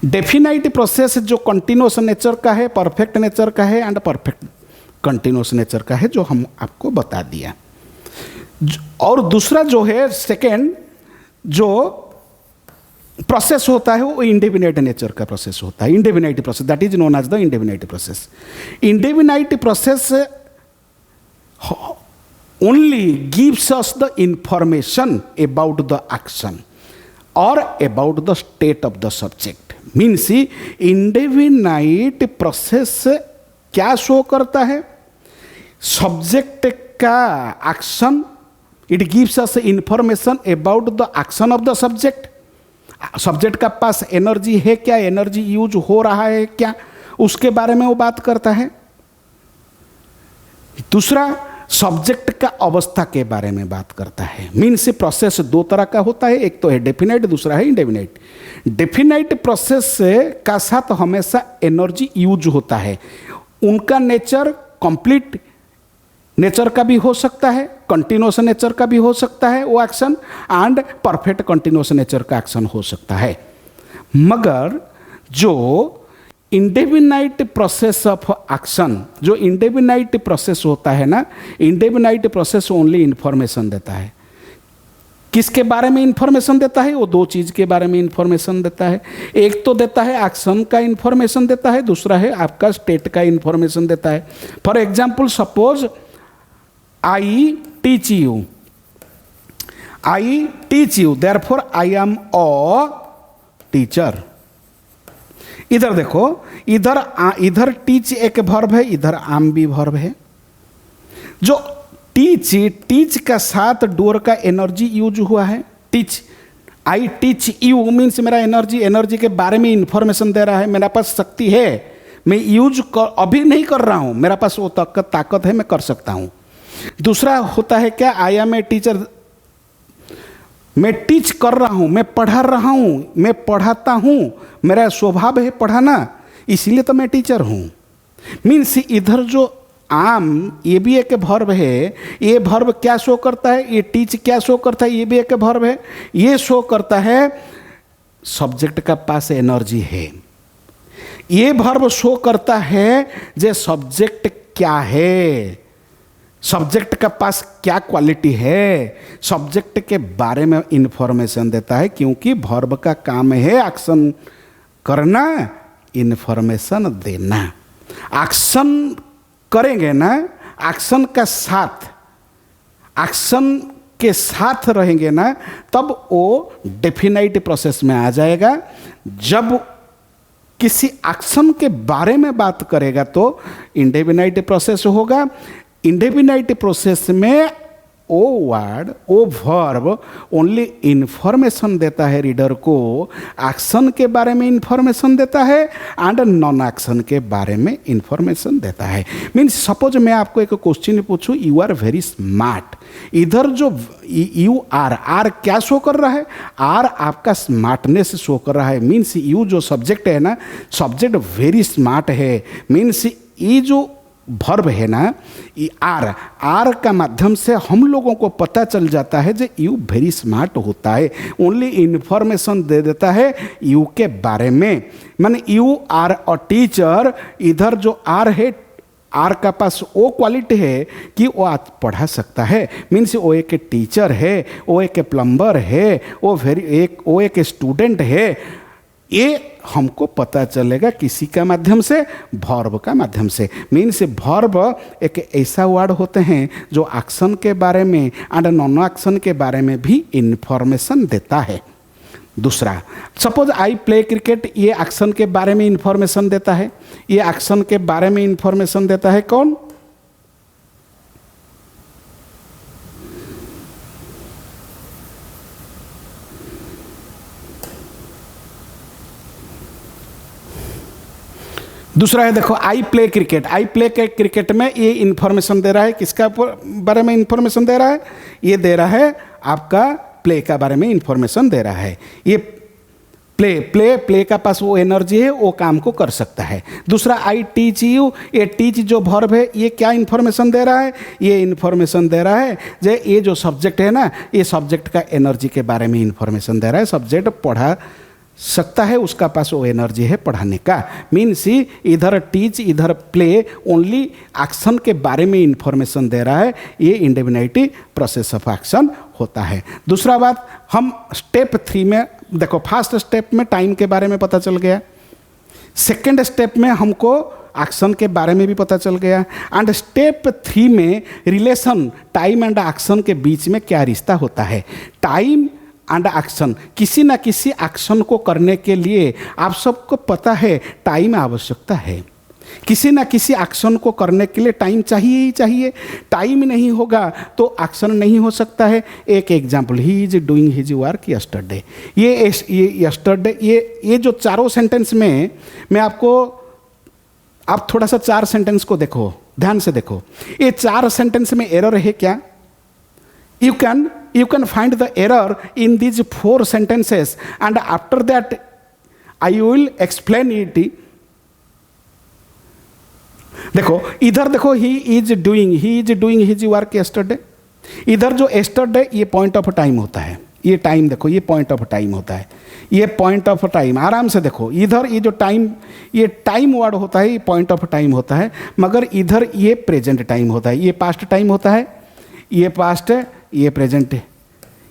डेफिनाइट प्रोसेस जो कंटिन्यूअस नेचर का है, परफेक्ट नेचर का है एंड परफेक्ट कंटिन्यूअस नेचर का है, जो हम आपको बता दिया। और दूसरा जो है सेकेंड जो प्रोसेस होता है वो इंडेफिनाइट नेचर का प्रोसेस होता है। Indefinite process, that is known as the indefinite process. Indefinite process only gives us the information about the action और about the state of the subject. Means indefinite process क्या show करता है? Subject का action, it gives us information about the action of the subject. Subject का पास energy है क्या, energy use हो रहा है क्या, उसके बारे में वो बात करता है। दूसरा सब्जेक्ट का अवस्था के बारे में बात करता है। मीन्स प्रोसेस 2 तरह का होता है, एक तो है डेफिनाइट, दूसरा है इंडेफिनाइट। डेफिनाइट प्रोसेस का साथ हमेशा एनर्जी यूज होता है। उनका नेचर कंप्लीट नेचर का भी हो सकता है, कंटिन्यूस नेचर का भी हो सकता है वो action, and perfect continuous nature का एक्शन हो सकता है। मगर जो इंडेफिनाइट प्रोसेस ऑफ एक्शन, जो इंडेफिनाइट प्रोसेस होता है ना, इंडेफिनाइट प्रोसेस ओनली इंफॉर्मेशन देता है। किसके बारे में इंफॉर्मेशन देता है? वो दो चीज के बारे में इंफॉर्मेशन देता है। एक तो देता है एक्शन का इंफॉर्मेशन देता है, दूसरा है आपका स्टेट का इंफॉर्मेशन देता है। For example, suppose I teach you, therefore I am a teacher. इधर देखो, इधर टीच एक वर्ब है, इधर आम भी वर्ब है। जो टीच का साथ डोर का एनर्जी यूज हुआ है। Teach, I teach you means मेरा एनर्जी के बारे में इंफॉर्मेशन दे रहा है। मेरा पास शक्ति है, मैं अभी नहीं कर रहा हूं, मेरा पास वो ताकत है, मैं कर सकता हूं। दूसरा होता है क्या, आई एम ए टीचर, मैं टीच कर रहा हूं, मैं पढ़ा रहा हूं, मैं पढ़ाता हूं, मेरा स्वभाव है पढ़ाना, इसीलिए तो मैं टीचर हूं। मीन्स इधर जो आम, ये भी एक वर्ब है। ये वर्ब क्या शो करता है? ये टीच क्या शो करता है? ये भी एक वर्ब है। ये शो करता है सब्जेक्ट का पास एनर्जी है। ये वर्ब शो करता है जे सब्जेक्ट क्या है, सब्जेक्ट का पास क्या क्वालिटी है, सब्जेक्ट के बारे में इंफॉर्मेशन देता है। क्योंकि वर्ब का काम है एक्शन करना, इंफॉर्मेशन देना। एक्शन करेंगे ना, एक्शन का साथ, एक्शन के साथ रहेंगे ना, तब वो डेफिनाइट प्रोसेस में आ जाएगा। जब किसी एक्शन के बारे में बात करेगा तो इंडेफिनाइट प्रोसेस होगा। इंडेफिनाइट प्रोसेस में ओ वर्ड, ओ वर्ब ओनली इंफॉर्मेशन देता है रीडर को, एक्शन के बारे में इंफॉर्मेशन देता है एंड नॉन एक्शन के बारे में इंफॉर्मेशन देता है। मीन्स सपोज मैं आपको एक क्वेश्चन पूछूं, यू आर वेरी स्मार्ट। इधर जो यू आर क्या शो कर रहा है? आर आपका स्मार्टनेस शो कर रहा है। मीन्स यू जो सब्जेक्ट है ना, सब्जेक्ट वेरी स्मार्ट है। मीन्स ये जो वर्ब है ना, आर का माध्यम से हम लोगों को पता चल जाता है जो यू वेरी स्मार्ट होता है। ओनली इंफॉर्मेशन दे देता है यू के बारे में। माने यू आर अ टीचर, इधर जो आर है, आर का पास वो क्वालिटी है कि वो आज पढ़ा सकता है। मीन्स वो एक टीचर है, वो एक प्लम्बर है, वो एक स्टूडेंट है। ये हमको पता चलेगा किसी का माध्यम से, वर्ब का माध्यम से। मीन्स वर्ब एक ऐसा वर्ड होते हैं जो एक्शन के बारे में एंड नॉन एक्शन के बारे में भी इंफॉर्मेशन देता है। दूसरा, सपोज आई प्ले क्रिकेट, ये एक्शन के बारे में इंफॉर्मेशन देता है। ये एक्शन के बारे में इंफॉर्मेशन देता है कौन? दूसरा है, देखो, I play cricket. I play cricket में ये इंफॉर्मेशन दे रहा है, किसका बारे में इंफॉर्मेशन दे रहा है? ये दे रहा है आपका प्ले का बारे में इंफॉर्मेशन दे रहा है। ये प्ले का पास वो एनर्जी है, वो काम को कर सकता है। दूसरा, आई टीच यू, ये टीच जो वर्ब है, ये क्या इंफॉर्मेशन दे रहा है? ये इंफॉर्मेशन दे रहा है जो ये जो सब्जेक्ट है ना, ये सब्जेक्ट का एनर्जी के बारे में इंफॉर्मेशन दे रहा है। सब्जेक्ट पढ़ा सकता है, उसका पास वो एनर्जी है पढ़ाने का। मीन्स इधर टीच, इधर प्ले, ओनली एक्शन के बारे में इंफॉर्मेशन दे रहा है। ये इंडेफिनाइट प्रोसेस ऑफ एक्शन होता है। दूसरा बात, हम स्टेप 3 में देखो, फर्स्ट स्टेप में टाइम के बारे में पता चल गया, सेकेंड स्टेप में हमको एक्शन के बारे में भी पता चल गया, एंड स्टेप 3 में रिलेशन टाइम एंड एक्शन के बीच में क्या रिश्ता होता है। टाइम एंड एक्शन, किसी ना किसी एक्शन को करने के लिए आप सबको पता है टाइम आवश्यकता है। किसी ना किसी एक्शन को करने के लिए टाइम चाहिए ही चाहिए। टाइम नहीं होगा तो एक्शन नहीं हो सकता है। एक example, he is doing his work yesterday. ये यस्टरडे, ये जो चारों सेंटेंस में मैं आपको, आप थोड़ा सा 4 सेंटेंस को देखो, ध्यान से देखो। ये 4 सेंटेंस में एरर है क्या? You can find the error in these 4 sentences, and after that I will explain it देखो इधर देखो, he is doing his work yesterday. इधर जो यस्टरडे ये पॉइंट ऑफ टाइम होता है, ये टाइम देखो, ये पॉइंट ऑफ टाइम होता है, ये पॉइंट ऑफ टाइम। आराम से देखो, इधर ये जो टाइम, ये टाइम वर्ड होता है, ये पॉइंट ऑफ टाइम होता है, मगर इधर ये प्रेजेंट टाइम होता है, ये पास्ट टाइम होता है, ये पास्ट है, ये प्रेजेंट है,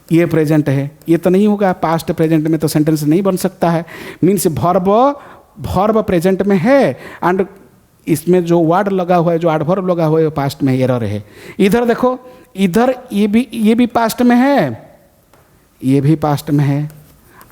ये प्रेजेंट है। ये तो नहीं होगा, पास्ट प्रेजेंट में तो सेंटेंस नहीं बन सकता है। मीन्स वर्ब प्रेजेंट में है एंड इसमें जो वर्ड लगा हुआ है, जो एडवर्ब लगा हुआ है, वो पास्ट में एरर है। इधर देखो, इधर ये भी पास्ट में है, ये भी पास्ट में है।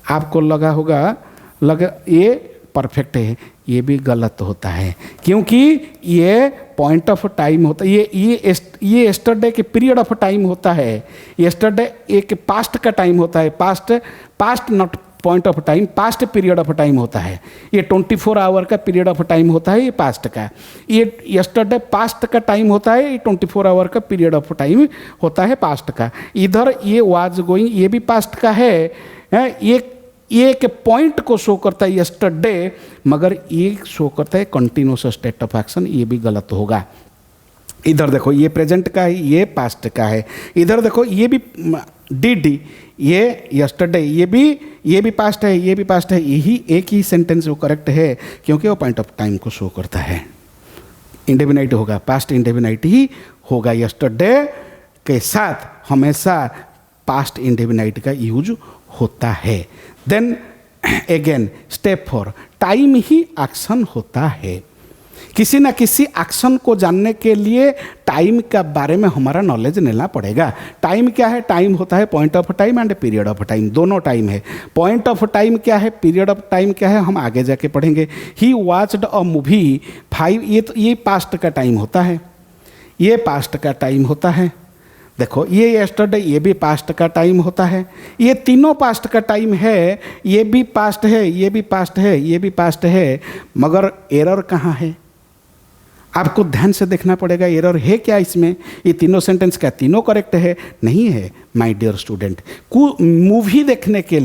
आपको लगा ये परफेक्ट है, ये भी गलत होता है, क्योंकि ये पॉइंट ऑफ टाइम होता है, ये यस्टरडे के पीरियड ऑफ टाइम होता है। यस्टरडे एक पास्ट का टाइम होता है, past not point of time, past period of time होता है। ये 24 आवर का पीरियड ऑफ टाइम होता है, ये पास्ट का। ये यस्टरडे पास्ट का टाइम होता है, ये 24 आवर का पीरियड ऑफ टाइम होता है पास्ट का। इधर ये वाज गोइंग, ये भी पास्ट का है। ये एक पॉइंट को शो करता है यस्टरडे, मगर ये शो करता है कंटिन्यूअस स्टेट ऑफ एक्शन, ये भी गलत होगा। इधर देखो, ये प्रेजेंट का है, ये पास्ट का है। इधर देखो, ये भी डी, ये यस्टरडे, ये भी पास्ट है, ये भी पास्ट है। यही एक ही सेंटेंस वो करेक्ट है, क्योंकि वो पॉइंट ऑफ टाइम को शो करता है। इंडेफिनाइट होगा, पास्ट इंडेफिनाइट ही होगा। यस्टरडे के साथ हमेशा पास्ट इंडेफिनाइट का यूज होता है। देन अगेन स्टेप 4, टाइम ही एक्शन होता है। किसी ना किसी एक्शन को जानने के लिए टाइम के बारे में हमारा नॉलेज लेना पड़ेगा। टाइम क्या है? टाइम होता है point of time and period of time, दोनों टाइम है। पॉइंट ऑफ टाइम क्या है, पीरियड ऑफ टाइम क्या है, हम आगे जाके पढ़ेंगे। ही वॉच्ड अ मूवी 5, ये पास्ट का टाइम होता है, ये पास्ट का टाइम होता है। देखो, ये यस्टरडे, ये भी पास्ट का टाइम होता है। ये तीनों पास्ट का टाइम है, ये भी पास्ट है, ये भी पास्ट है, ये भी पास्ट है, मगर एरर कहाँ है? आपको ध्यान से देखना पड़ेगा, एरर है क्या इसमें? ये तीनों सेंटेंस क्या तीनों करेक्ट है? नहीं है माय डियर स्टूडेंट। मूवी देखने के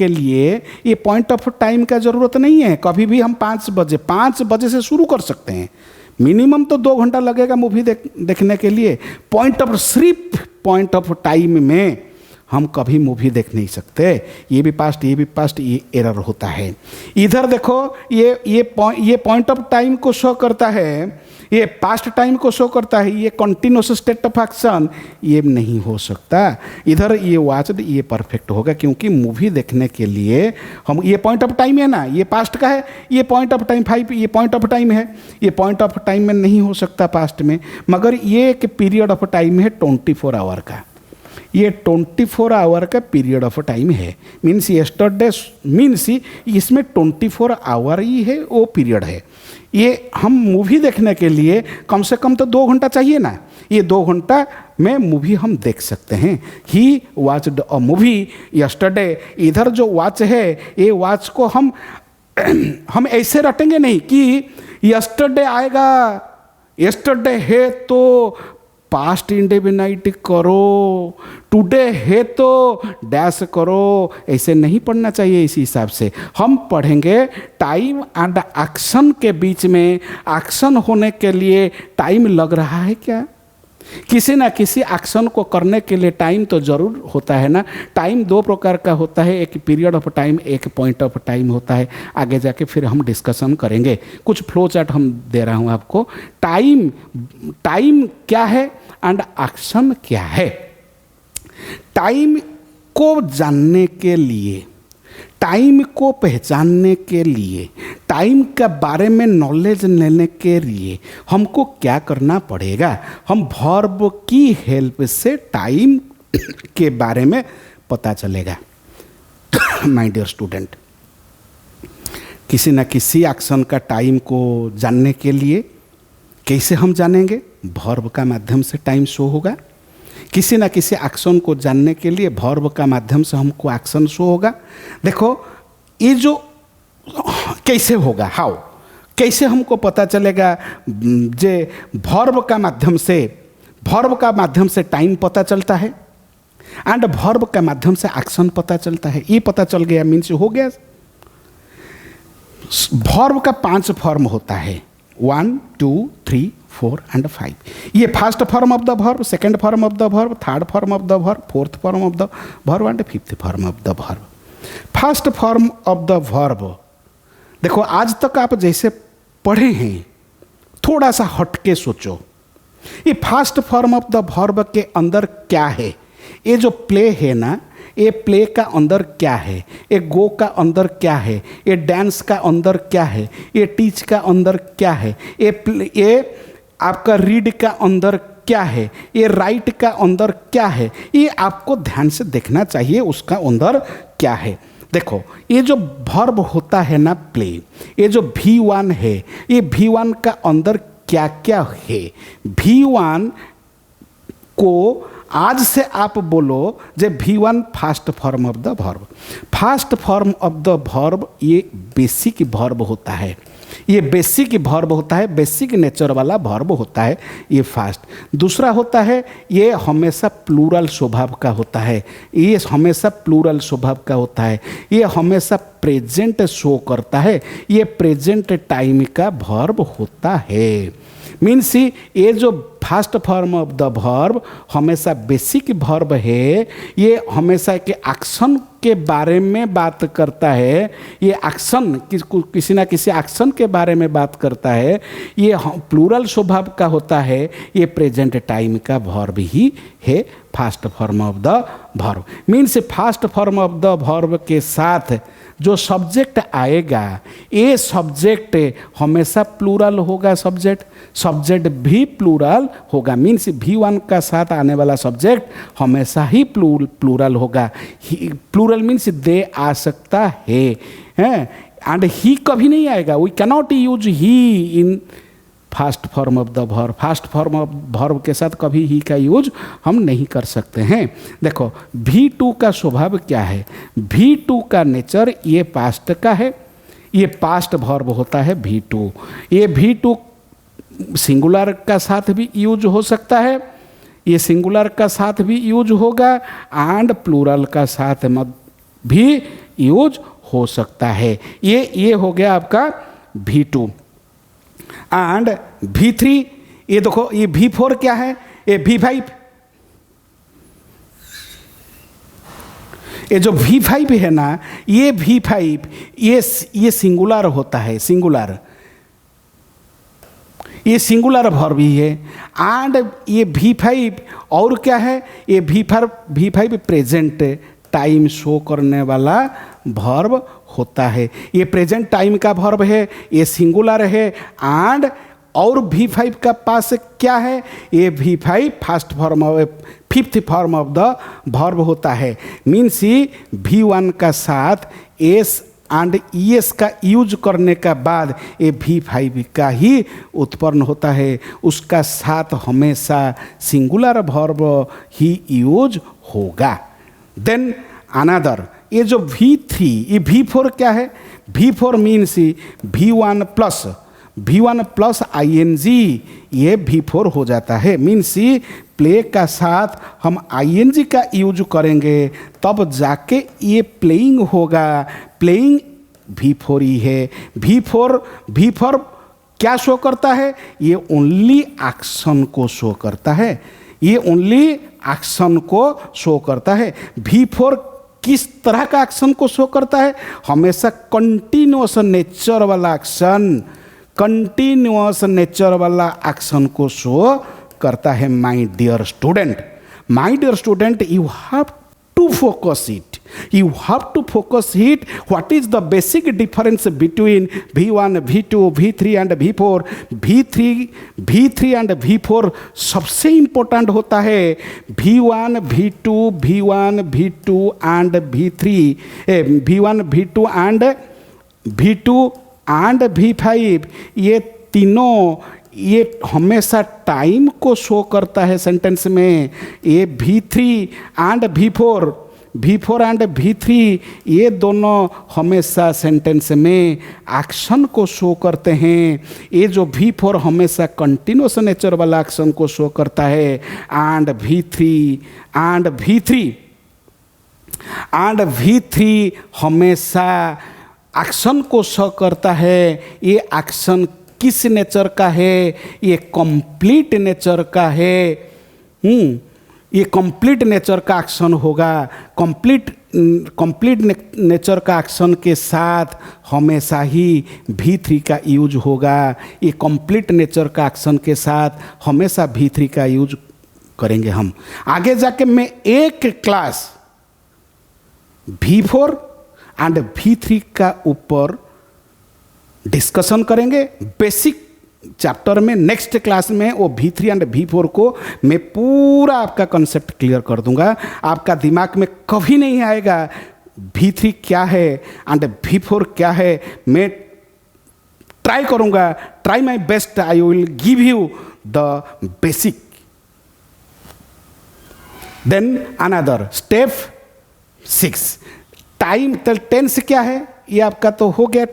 लिए ये पॉइंट ऑफ टाइम का ज़रूरत नहीं है। कभी भी हम 5 बजे से शुरू कर सकते हैं। मिनिमम तो 2 घंटा लगेगा मूवी देखने के लिए। सिर्फ पॉइंट ऑफ टाइम में हम कभी मूवी देख नहीं सकते। ये भी पास्ट, ये भी पास्ट, ये एरर होता है। इधर देखो, ये पॉइंट ऑफ टाइम को शो करता है, ये पास्ट टाइम को शो करता है, ये कंटिन्यूअस स्टेट ऑफ एक्शन, ये नहीं हो सकता। इधर ये वॉच्ड, ये परफेक्ट होगा, क्योंकि मूवी देखने के लिए हम, ये पॉइंट ऑफ टाइम है ना, ये पास्ट का है, ये पॉइंट ऑफ टाइम 5, ये पॉइंट ऑफ टाइम है, ये पॉइंट ऑफ टाइम में नहीं हो सकता पास्ट में, मगर ये एक पीरियड ऑफ टाइम है 24 आवर का। ये 24 आवर का पीरियड ऑफ टाइम है। मीन्स यस्टरडे मीन्स इसमें 24 आवर ही है, वो पीरियड है। ये हम मूवी देखने के लिए कम से कम तो 2 घंटा चाहिए ना, ये 2 घंटा में मूवी हम देख सकते हैं। ही वॉच्ड अ मूवी यस्टरडे। इधर जो वॉच है, ये वॉच को हम ऐसे रटेंगे नहीं कि यस्टरडे आएगा, यस्टरडे है तो पास्ट इंडेफिनाइट करो, टुडे है तो डैश करो, ऐसे नहीं पढ़ना चाहिए। इसी हिसाब से हम पढ़ेंगे टाइम एंड एक्शन के बीच में एक्शन होने के लिए टाइम लग रहा है क्या? किसी ना किसी एक्शन को करने के लिए टाइम तो ज़रूर होता है ना। टाइम 2 प्रकार का होता है, एक पीरियड ऑफ टाइम, एक पॉइंट ऑफ टाइम होता है। आगे जाके फिर हम डिस्कशन करेंगे। कुछ फ्लो चार्ट हम दे रहा हूँ आपको। टाइम क्या है एंड एक्शन क्या है। टाइम को जानने के लिए, टाइम को पहचानने के लिए, टाइम के बारे में नॉलेज लेने के लिए हमको क्या करना पड़ेगा? हम वर्ब की हेल्प से टाइम के बारे में पता चलेगा। माय डियर स्टूडेंट, किसी न किसी एक्शन का टाइम को जानने के लिए कैसे हम जानेंगे? वर्ब का माध्यम से टाइम शो होगा। किसी ना किसी एक्शन को जानने के लिए वर्ब का माध्यम से हमको एक्शन शो होगा। देखो, ये जो कैसे होगा, हाउ, कैसे हमको पता चलेगा? जे वर्ब का माध्यम से टाइम पता चलता है एंड वर्ब का माध्यम से एक्शन पता चलता है। ये पता चल गया मीन्स हो गया। वर्ब का 5 फॉर्म होता है, 1, 2, 3, 4 एंड 5। ये first form of the verb, second form of the verb, third form of the verb, fourth form of the verb and fifth form of the verb. First form of the verb, देखो आज तक आप जैसे पढ़े हैं, थोड़ा सा हटके सोचो। ये first form of the verb के अंदर क्या है? ये जो प्ले है ना, ये प्ले का अंदर क्या है? ये गो का अंदर क्या है? ये डांस का अंदर क्या है? ये टीच का अंदर क्या है? ये आपका रीड का अंदर क्या है? ये राइट का अंदर क्या है? ये आपको ध्यान से देखना चाहिए उसका अंदर क्या है। देखो ये जो वर्ब होता है ना प्ले, ये जो V1 है, ये V1 का अंदर क्या क्या है? V1 को आज से आप बोलो जे V1 first form of the verb. First form of the verb ये बेसिक वर्ब होता है, ये बेसिक वर्ब होता है, बेसिक नेचर वाला वर्ब होता है ये फर्स्ट। दूसरा होता है ये हमेशा प्लूरल स्वभाव का होता है, ये हमेशा प्लूरल स्वभाव का होता है, ये हमेशा प्रेजेंट शो करता है, ये प्रेजेंट टाइम का वर्ब होता है। मीन्स ये जो first form of the verb हमेशा बेसिक वर्ब है, ये हमेशा के एक्शन के बारे में बात करता है, ये एक्शन किसी ना किसी एक्शन के बारे में बात करता है, ये प्लूरल स्वभाव का होता है, ये प्रेजेंट टाइम का वर्ब ही है first form of the verb. Means first form of the verb के साथ जो सब्जेक्ट आएगा, ये सब्जेक्ट हमेशा प्लूरल होगा, सब्जेक्ट भी प्लूरल होगा। मीन्स V1 का साथ आने वाला सब्जेक्ट हमेशा ही प्लूरल होगा। प्लूरल मीन्स दे आ सकता है, एंड ही कभी नहीं आएगा। We cannot use he in first form of the verb. First form of verb के साथ कभी ही का यूज हम नहीं कर सकते हैं। देखो V2 का स्वभाव क्या है? V2 का नेचर ये पास्ट का है, ये पास्ट वर्ब होता है V2। ये V2 सिंगुलर का साथ भी यूज हो सकता है, ये सिंगुलर का साथ भी यूज होगा, एंड प्लूरल का साथ भी यूज हो सकता है। ये हो गया आपका V2। एंड V3, ये देखो ये V4 क्या है? ये V5। ये जो V5 है ना, ये V5 ये सिंगुलर होता है, सिंगुलर, ये सिंगुलर वर्ब ही है। एंड ये V5 और क्या है? ये V5 प्रेजेंट टाइम शो करने वाला वर्ब होता है। ये प्रेजेंट टाइम का वर्ब है, ये सिंगुलर है, एंड और V5 का पास क्या है? ये V5 first form of fifth form of the verb होता है। मीन्स V1 का साथ एस एंड ES का यूज करने का बाद ये V5 का ही उत्पन्न होता है, उसका साथ हमेशा सिंगुलर वर्ब ही यूज होगा। देन अनदर, ये जो V3, ये V4 क्या है? V4 means V1 plus ING, ये V4 हो जाता है। मीन्स प्ले का साथ हम ING का यूज करेंगे तब जाके ये प्लेइंग होगा। प्लेइंग V4 ही है। V4 क्या शो करता है? ये ओनली एक्शन को शो करता है, ये ओनली एक्शन को शो करता है। V4 किस तरह का एक्शन को शो करता है? हमेशा कंटिन्यूअस नेचर वाला एक्शन, कंटिन्यूअस नेचर वाला एक्शन को शो करता है। My dear student, you have to focus it, you have to focus it. What is the basic difference between V1, V2, V3 and V4? V3 and V4 सबसे important होता है। V1, V2 and V3, V1, V2 and V5, ये तीनों ये हमेशा time को show करता है सेंटेंस में। ये V3 एंड V3 ये दोनों हमेशा सेंटेंस में एक्शन को शो करते हैं। ये जो V4 हमेशा कंटिन्यूअस नेचर वाला एक्शन को शो करता है, एंड V3 हमेशा एक्शन को शो करता है। ये एक्शन किस नेचर का है? ये कंप्लीट नेचर का है। ये कंप्लीट नेचर का एक्शन होगा। कंप्लीट नेचर का एक्शन के साथ हमेशा ही V3 का यूज होगा। ये कंप्लीट नेचर का एक्शन के साथ हमेशा V3 का यूज करेंगे हम। आगे जाके मैं एक क्लास V4 एंड V3 का ऊपर डिस्कशन करेंगे बेसिक चैप्टर में। नेक्स्ट क्लास में वो V3 एंड V4 को मैं पूरा आपका कॉन्सेप्ट क्लियर कर दूंगा। आपका दिमाग में कभी नहीं आएगा V3 क्या है एंड V4 क्या है। मैं ट्राई करूंगा, try my best, I will give you the basic. Then another step 6, time. Tense क्या है ये आपका तो हो गया।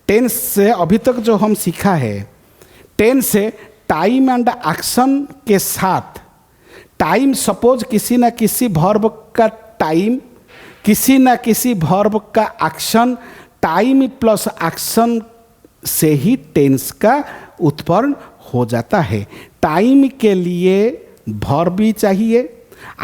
टेंस से अभी तक जो हम सीखा है, टेंस से टाइम एंड एक्शन के साथ। टाइम सपोज किसी ना किसी वर्ब का टाइम, किसी ना किसी वर्ब का एक्शन, टाइम प्लस एक्शन से ही टेंस का उत्पन्न हो जाता है। टाइम के लिए वर्ब भी चाहिए,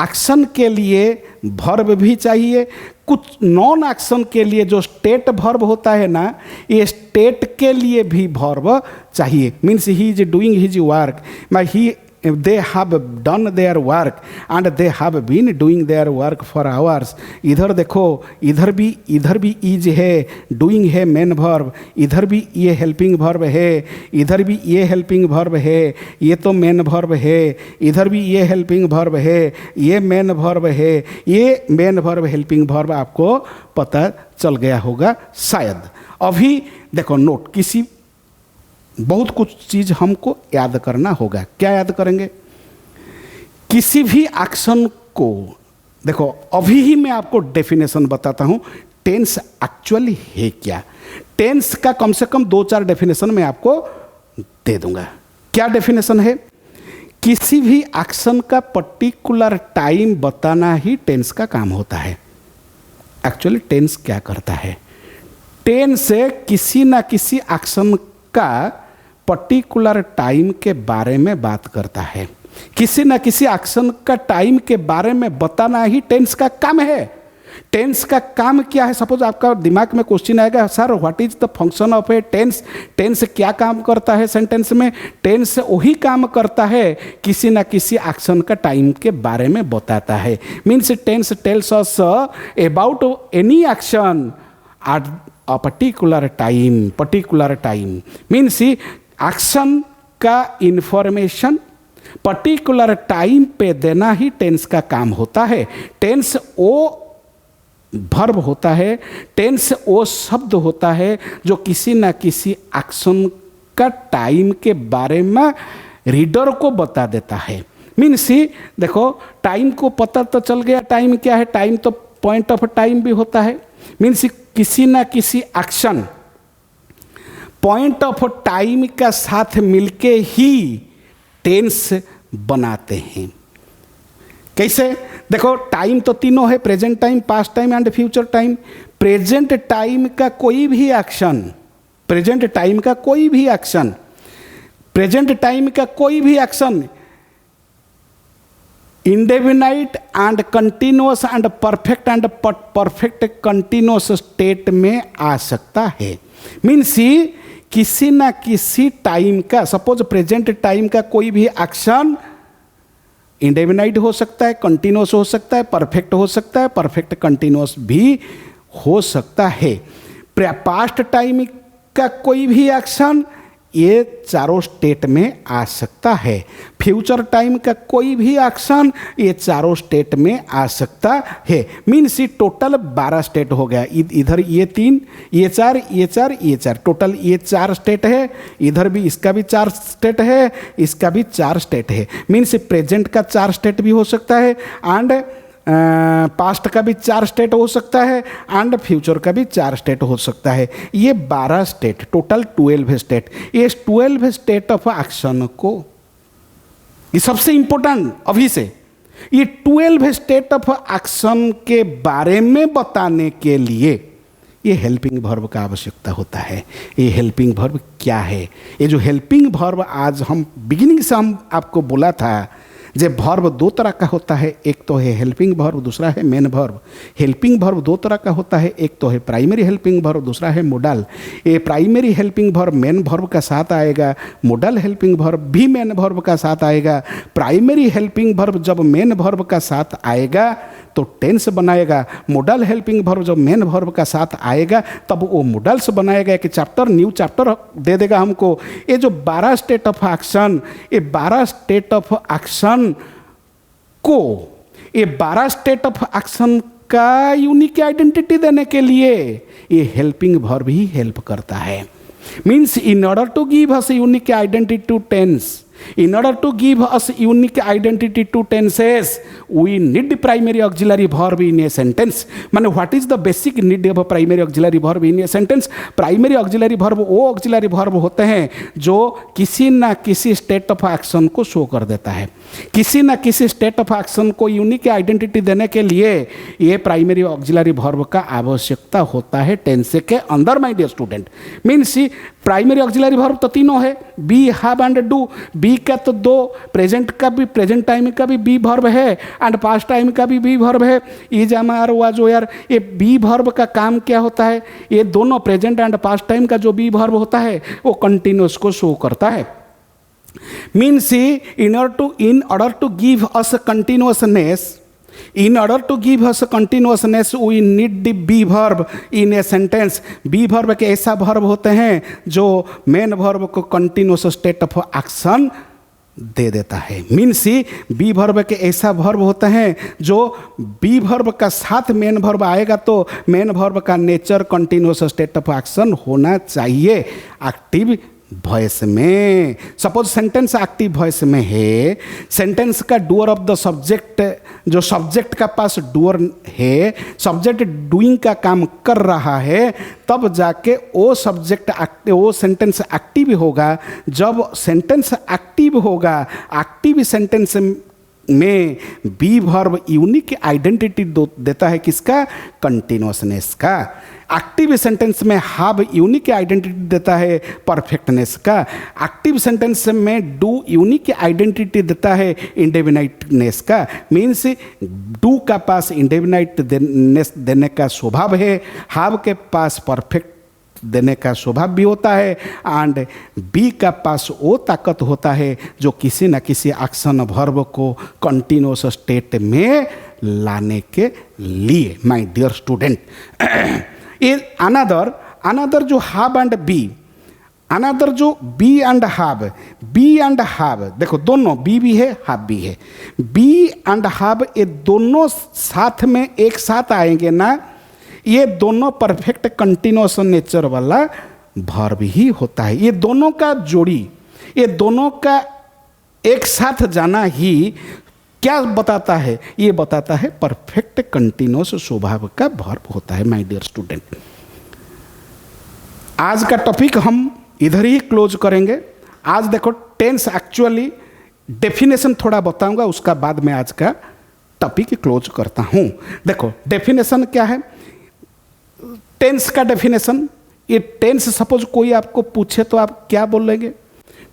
एक्शन के लिए वर्ब भी चाहिए। कुछ नॉन एक्शन के लिए जो स्टेट वर्ब होता है ना, ये स्टेट के लिए भी वर्ब चाहिए। Means he is doing his work, he they have done their work and they have been doing their work for hours। इधर देखो, इधर भी इज है, डूइंग है मेन वर्ब, इधर भी ये हेल्पिंग वर्ब है, इधर भी ये हेल्पिंग वर्ब है, ये तो मेन वर्ब है, इधर भी ये हेल्पिंग वर्ब है, ये मेन वर्ब है, ये मेन वर्ब हेल्पिंग वर्ब। आपको पता चल गया होगा शायद। अभी देखो नोट, किसी बहुत कुछ चीज हमको याद करना होगा। क्या याद करेंगे? किसी भी एक्शन को देखो, अभी ही मैं आपको डेफिनेशन बताता हूं टेंस एक्चुअली है क्या। टेंस का कम से कम 2-4 डेफिनेशन मैं आपको दे दूंगा। क्या डेफिनेशन है? किसी भी एक्शन का पर्टिकुलर टाइम बताना ही टेंस का काम होता है। एक्चुअली टेंस क्या करता है? टेंस से किसी ना किसी एक्शन का पर्टिकुलर टाइम के बारे में बात करता है। किसी ना किसी एक्शन का टाइम के बारे में बताना ही टेंस का काम है। टेंस का काम क्या है? सपोज आपका दिमाग में क्वेश्चन आएगा, sir what is the function of a tense. Tense क्या काम करता है सेंटेंस में? टेंस वही काम करता है किसी ना किसी एक्शन का टाइम के बारे में बताता है। Means tense tells us about any action at a particular time means action का इंफॉर्मेशन पर्टिकुलर टाइम पे देना ही टेंस का काम होता है। टेंस वो वर्ब होता है, टेंस वो शब्द होता है जो किसी ना किसी एक्शन का टाइम के बारे में रीडर को बता देता है। मीन्स देखो, टाइम को पता तो चल गया टाइम क्या है। टाइम तो पॉइंट ऑफ टाइम भी होता है। मीन्स किसी ना किसी एक्शन पॉइंट ऑफ टाइम का साथ मिलके ही टेंस बनाते हैं। कैसे? देखो, टाइम तो तीनों है, present time, past time and future time. Present time का कोई भी एक्शन, प्रेजेंट टाइम का कोई भी एक्शन, प्रेजेंट टाइम का कोई भी action indefinite and continuous and perfect continuous state में आ सकता है। मीन्स किसी ना किसी टाइम का, सपोज प्रेजेंट टाइम का कोई भी एक्शन इंडेफिनाइट हो सकता है, कंटिन्यूअस हो सकता है, परफेक्ट हो सकता है, परफेक्ट कंटिन्यूअस भी हो सकता है। पास्ट टाइम का कोई भी एक्शन ये चारों स्टेट में आ सकता है। फ्यूचर टाइम का कोई भी एक्शन ये चारों स्टेट में आ सकता है। मीन्स टोटल 12 स्टेट हो गया। इधर ये 3, ये 4, ये 4, ये 4, टोटल ये 4 स्टेट है। इधर भी इसका भी 4 स्टेट है, इसका भी 4 स्टेट है। मीन्स प्रेजेंट का 4 स्टेट भी हो सकता है एंड पास्ट का भी 4 स्टेट हो सकता है एंड फ्यूचर का भी 4 स्टेट हो सकता है। ये 12 स्टेट, टोटल 12 स्टेट। ये 12 स्टेट ऑफ एक्शन को, ये सबसे इंपॉर्टेंट अभी से, ये 12 स्टेट ऑफ एक्शन के बारे में बताने के लिए ये हेल्पिंग वर्ब का आवश्यकता होता है। ये हेल्पिंग वर्ब क्या है? ये जो हेल्पिंग वर्ब आज हम बिगिनिंग से हम आपको बोला था, जे वर्ब दो तरह का होता है, एक तो है हेल्पिंग वर्ब, दूसरा है मेन वर्ब। हेल्पिंग वर्ब दो तरह का होता है, एक तो है प्राइमरी हेल्पिंग वर्ब, दूसरा है मोडल। ये primary helping verb main verb का साथ आएगा, मोडल हेल्पिंग वर्ब भी मेन वर्ब का साथ आएगा। प्राइमरी हेल्पिंग वर्ब जब मेन वर्ब का साथ आएगा तो टेंस बनाएगा, मोडल हेल्पिंग वर्ब जब मेन वर्ब का साथ आएगा तब वो मोडल्स बनाएगा। एक चैप्टर न्यू चैप्टर दे देगा हमको। ये जो 12 स्टेट ऑफ एक्शन, ये 12 स्टेट ऑफ एक्शन को, ये 12 स्टेट ऑफ एक्शन का यूनिक आइडेंटिटी देने के लिए ये हेल्पिंग वर्ब ही हेल्प करता है। Means in order to give us unique identity to tense, in order to give us unique identity to tenses, we need primary auxiliary verb in a sentence. माने what is the basic need of a primary auxiliary verb in a sentence? Primary auxiliary verb वो auxiliary verb होते हैं जो किसी ना किसी state of action को show कर देता है। किसी ना किसी स्टेट ऑफ एक्शन को यूनिक आइडेंटिटी देने के लिए ये प्राइमरी ऑक्सिलरी वर्ब का आवश्यकता होता है टेंस के अंदर। My dear student, means primary auxiliary verb तो तीनों है, be, have and do. Be का तो दो, प्रेजेंट का भी, प्रेजेंट टाइम का भी बी वर्ब है एंड पास्ट टाइम का भी बी वर्ब है। Is, am, are, was, were. ये बी वर्ब का काम क्या होता है? ये दोनों प्रेजेंट एंड पास्ट टाइम का जो बी वर्ब होता है वो कंटिन्यूअस को शो करता है। Means in order to give us continuousness, in order to give us continuousness we need the be verb in a sentence. be verb के ऐसा verb होते हैं जो main verb को continuous state of action दे देता है। मीन्स बी वर्ब के ऐसा वर्ब होते हैं जो बी वर्ब का साथ मेन वर्ब आएगा तो मेन वर्ब का nature continuous state of action होना चाहिए एक्टिव वॉइस में। सपोज सेंटेंस एक्टिव वॉइस में है, सेंटेंस का डूअर ऑफ द सब्जेक्ट, जो सब्जेक्ट का पास डूअर है, सब्जेक्ट डूइंग का काम कर रहा है, तब जाके वो सब्जेक्ट वो सेंटेंस एक्टिव होगा। जब सेंटेंस एक्टिव होगा, एक्टिव सेंटेंस में बी वर्ब यूनिक आइडेंटिटी देता है किसका? कंटिन्यूअसनेस का। एक्टिव सेंटेंस में हैव यूनिक आइडेंटिटी देता है परफेक्टनेस का। एक्टिव सेंटेंस में डू यूनिक आइडेंटिटी देता है इंडेफिनाइटनेस का। मीन्स डू का पास इंडेफिनाइटनेस देने का स्वभाव है, हैव के पास परफेक्ट देने का स्वभाव भी होता है एंड बी का पास वो ताकत होता है जो किसी न किसी एक्शन वर्ब को कंटिन्यूअस स्टेट में लाने के लिए। माय डियर स्टूडेंट, ये अनदर जो हैव एंड बी, अनदर जो बी एंड हैव, देखो दोनों बी भी है हैव भी है। बी एंड हैव ये दोनों साथ में एक साथ आएंगे ना, ये दोनों परफेक्ट कंटिन्यूअस नेचर वाला वर्ब ही होता है। ये दोनों का जोड़ी, ये दोनों का एक साथ जाना ही क्या बताता है? ये बताता है परफेक्ट कंटिन्यूअस स्वभाव का वर्ब होता है। माय डियर स्टूडेंट, आज का टॉपिक हम इधर ही क्लोज करेंगे। आज देखो टेंस एक्चुअली डेफिनेशन थोड़ा बताऊंगा, उसका बाद में आज का टॉपिक क्लोज करता हूं। देखो डेफिनेशन क्या है, टेंस का डेफिनेशन। ये टेंस सपोज कोई आपको पूछे तो आप क्या बोलेंगे?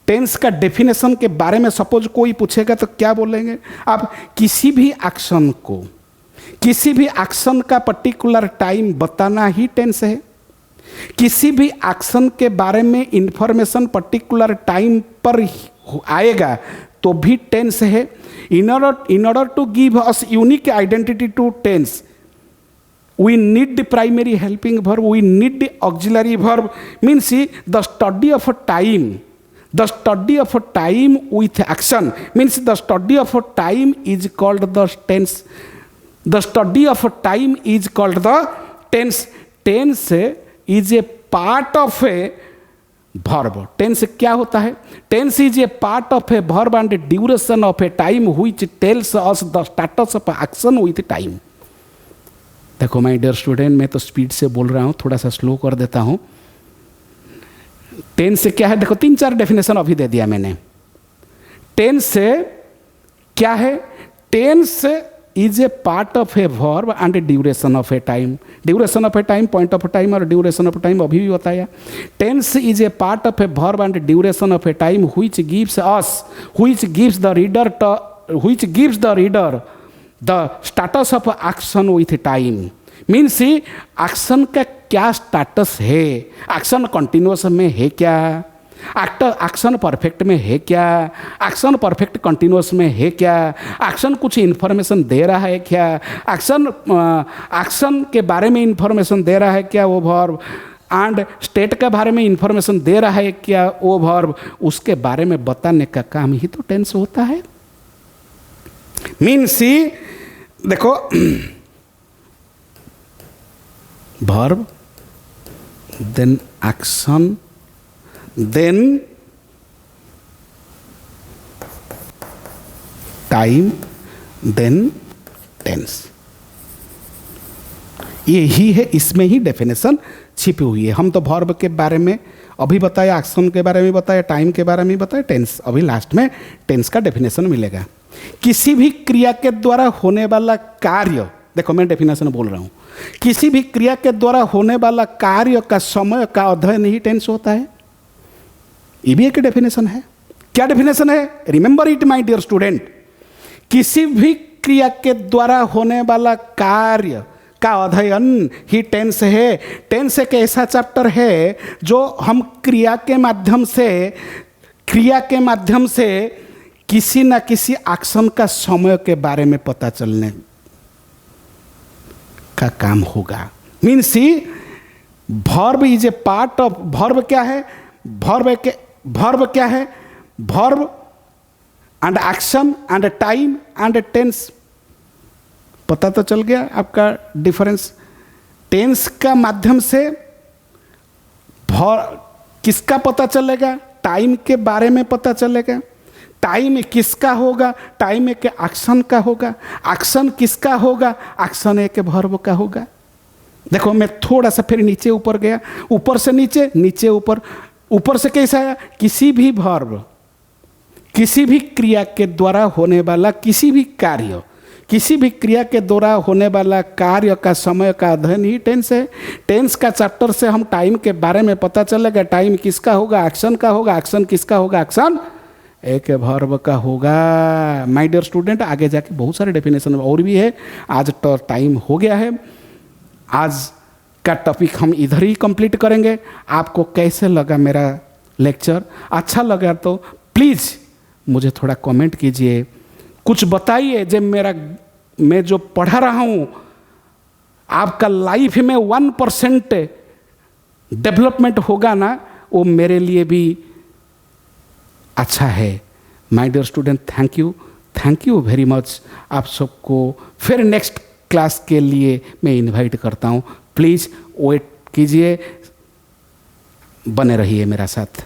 टेंस का डेफिनेशन के बारे में सपोज कोई पूछेगा तो क्या बोलेंगे आप? किसी भी एक्शन को, किसी भी एक्शन का पर्टिकुलर टाइम बताना ही टेंस है। किसी भी एक्शन के बारे में इंफॉर्मेशन पर्टिकुलर टाइम पर आएगा तो भी टेंस है। In order to give us unique identity to tense, we need the primary helping verb, we need the auxiliary verb. Means the study of a time, the study of a time with action, means the study of a time is called the tense. The study of a time is called the tense. Tense is a part of a verb. Tense क्या होता है? Tense is a part of a verb and a duration of a time which tells us the status of action with time. देखो my dear student, मैं तो speed से बोल रहा हूँ, थोड़ा सा स्लो कर देता हूँ। टेंस से क्या है? देखो 3-4 डेफिनेशन अभी दे दिया मैंने। टेंस से क्या है? Tense is a part of a verb and duration of a time. Duration of a time, point of time और ड्यूरेशन ऑफ टाइम अभी भी बताया। Tense is a part of a verb and duration of a time which gives us, which gives the reader the status of action with time. Means action का क्या status है, action continuous में है क्या, action perfect में है क्या, action perfect continuous में है क्या, एक्शन कुछ इन्फॉर्मेशन दे रहा है क्या, एक्शन के बारे में इन्फॉर्मेशन दे रहा है क्या वो वर्ब, एंड स्टेट के बारे में इन्फॉर्मेशन दे रहा है क्या वो वर्ब, उसके बारे में बताने का काम ही तो टेंस होता है। मीन्स देखो, verb then action then time then tense, ये ही है, इसमें ही डेफिनेशन छिपी हुई है। हम तो वर्ब के बारे में अभी बताया, एक्शन के बारे में बताया, टाइम के बारे में बताया, टेंस अभी लास्ट में टेंस का डेफिनेशन मिलेगा। किसी भी क्रिया के द्वारा होने वाला कार्य, देखो मैं डेफिनेशन बोल रहा हूं, किसी भी क्रिया के द्वारा होने वाला कार्य का समय का अध्ययन ही टेंस होता है। ये भी एक डेफिनेशन है। क्या डेफिनेशन है? Remember it my dear student, किसी भी क्रिया के द्वारा होने वाला कार्य का अध्ययन ही टेंस है। टेंस एक ऐसा चैप्टर है जो हम क्रिया के माध्यम से किसी न किसी एक्शन का समय के बारे में पता चलने का काम होगा। Means verb is a part of, verb क्या है, वर्ब क्या है, verb and action and time and tense. पता तो चल गया आपका डिफरेंस। टेंस का माध्यम से किसका पता चलेगा, टाइम के बारे में पता चलेगा। टाइम किसका होगा, टाइम एक एक्शन का होगा। एक्शन किसका होगा, एक्शन एक वर्ब का होगा। देखो मैं थोड़ा सा फिर नीचे ऊपर गया, ऊपर से नीचे, नीचे ऊपर, ऊपर से कैसा आया, किसी भी वर्ब, किसी भी क्रिया के द्वारा होने वाला किसी भी कार्य, किसी भी क्रिया के द्वारा होने वाला कार्य का समय का अध्ययन ही टेंस है। टेंस का चैप्टर से हम टाइम के बारे में पता चलेगा, टाइम किसका होगा, एक्शन का होगा, एक्शन किसका होगा, एक्शन एक वर्ब का होगा। माय डियर स्टूडेंट, आगे जाके बहुत सारे डेफिनेशन और भी है। आज तो टाइम हो गया है, आज का टॉपिक हम इधर ही कंप्लीट करेंगे। आपको कैसे लगा मेरा लेक्चर? अच्छा लगा तो प्लीज़ मुझे थोड़ा कमेंट कीजिए, कुछ बताइए। जब मैं जो पढ़ा रहा हूँ आपका लाइफ में 1% डेवलपमेंट होगा ना, वो मेरे लिए भी अच्छा है। My dear student, thank you very much. आप सबको फिर नेक्स्ट क्लास के लिए मैं इनवाइट करता हूँ। प्लीज़ वेट कीजिए, बने रहिए मेरा साथ।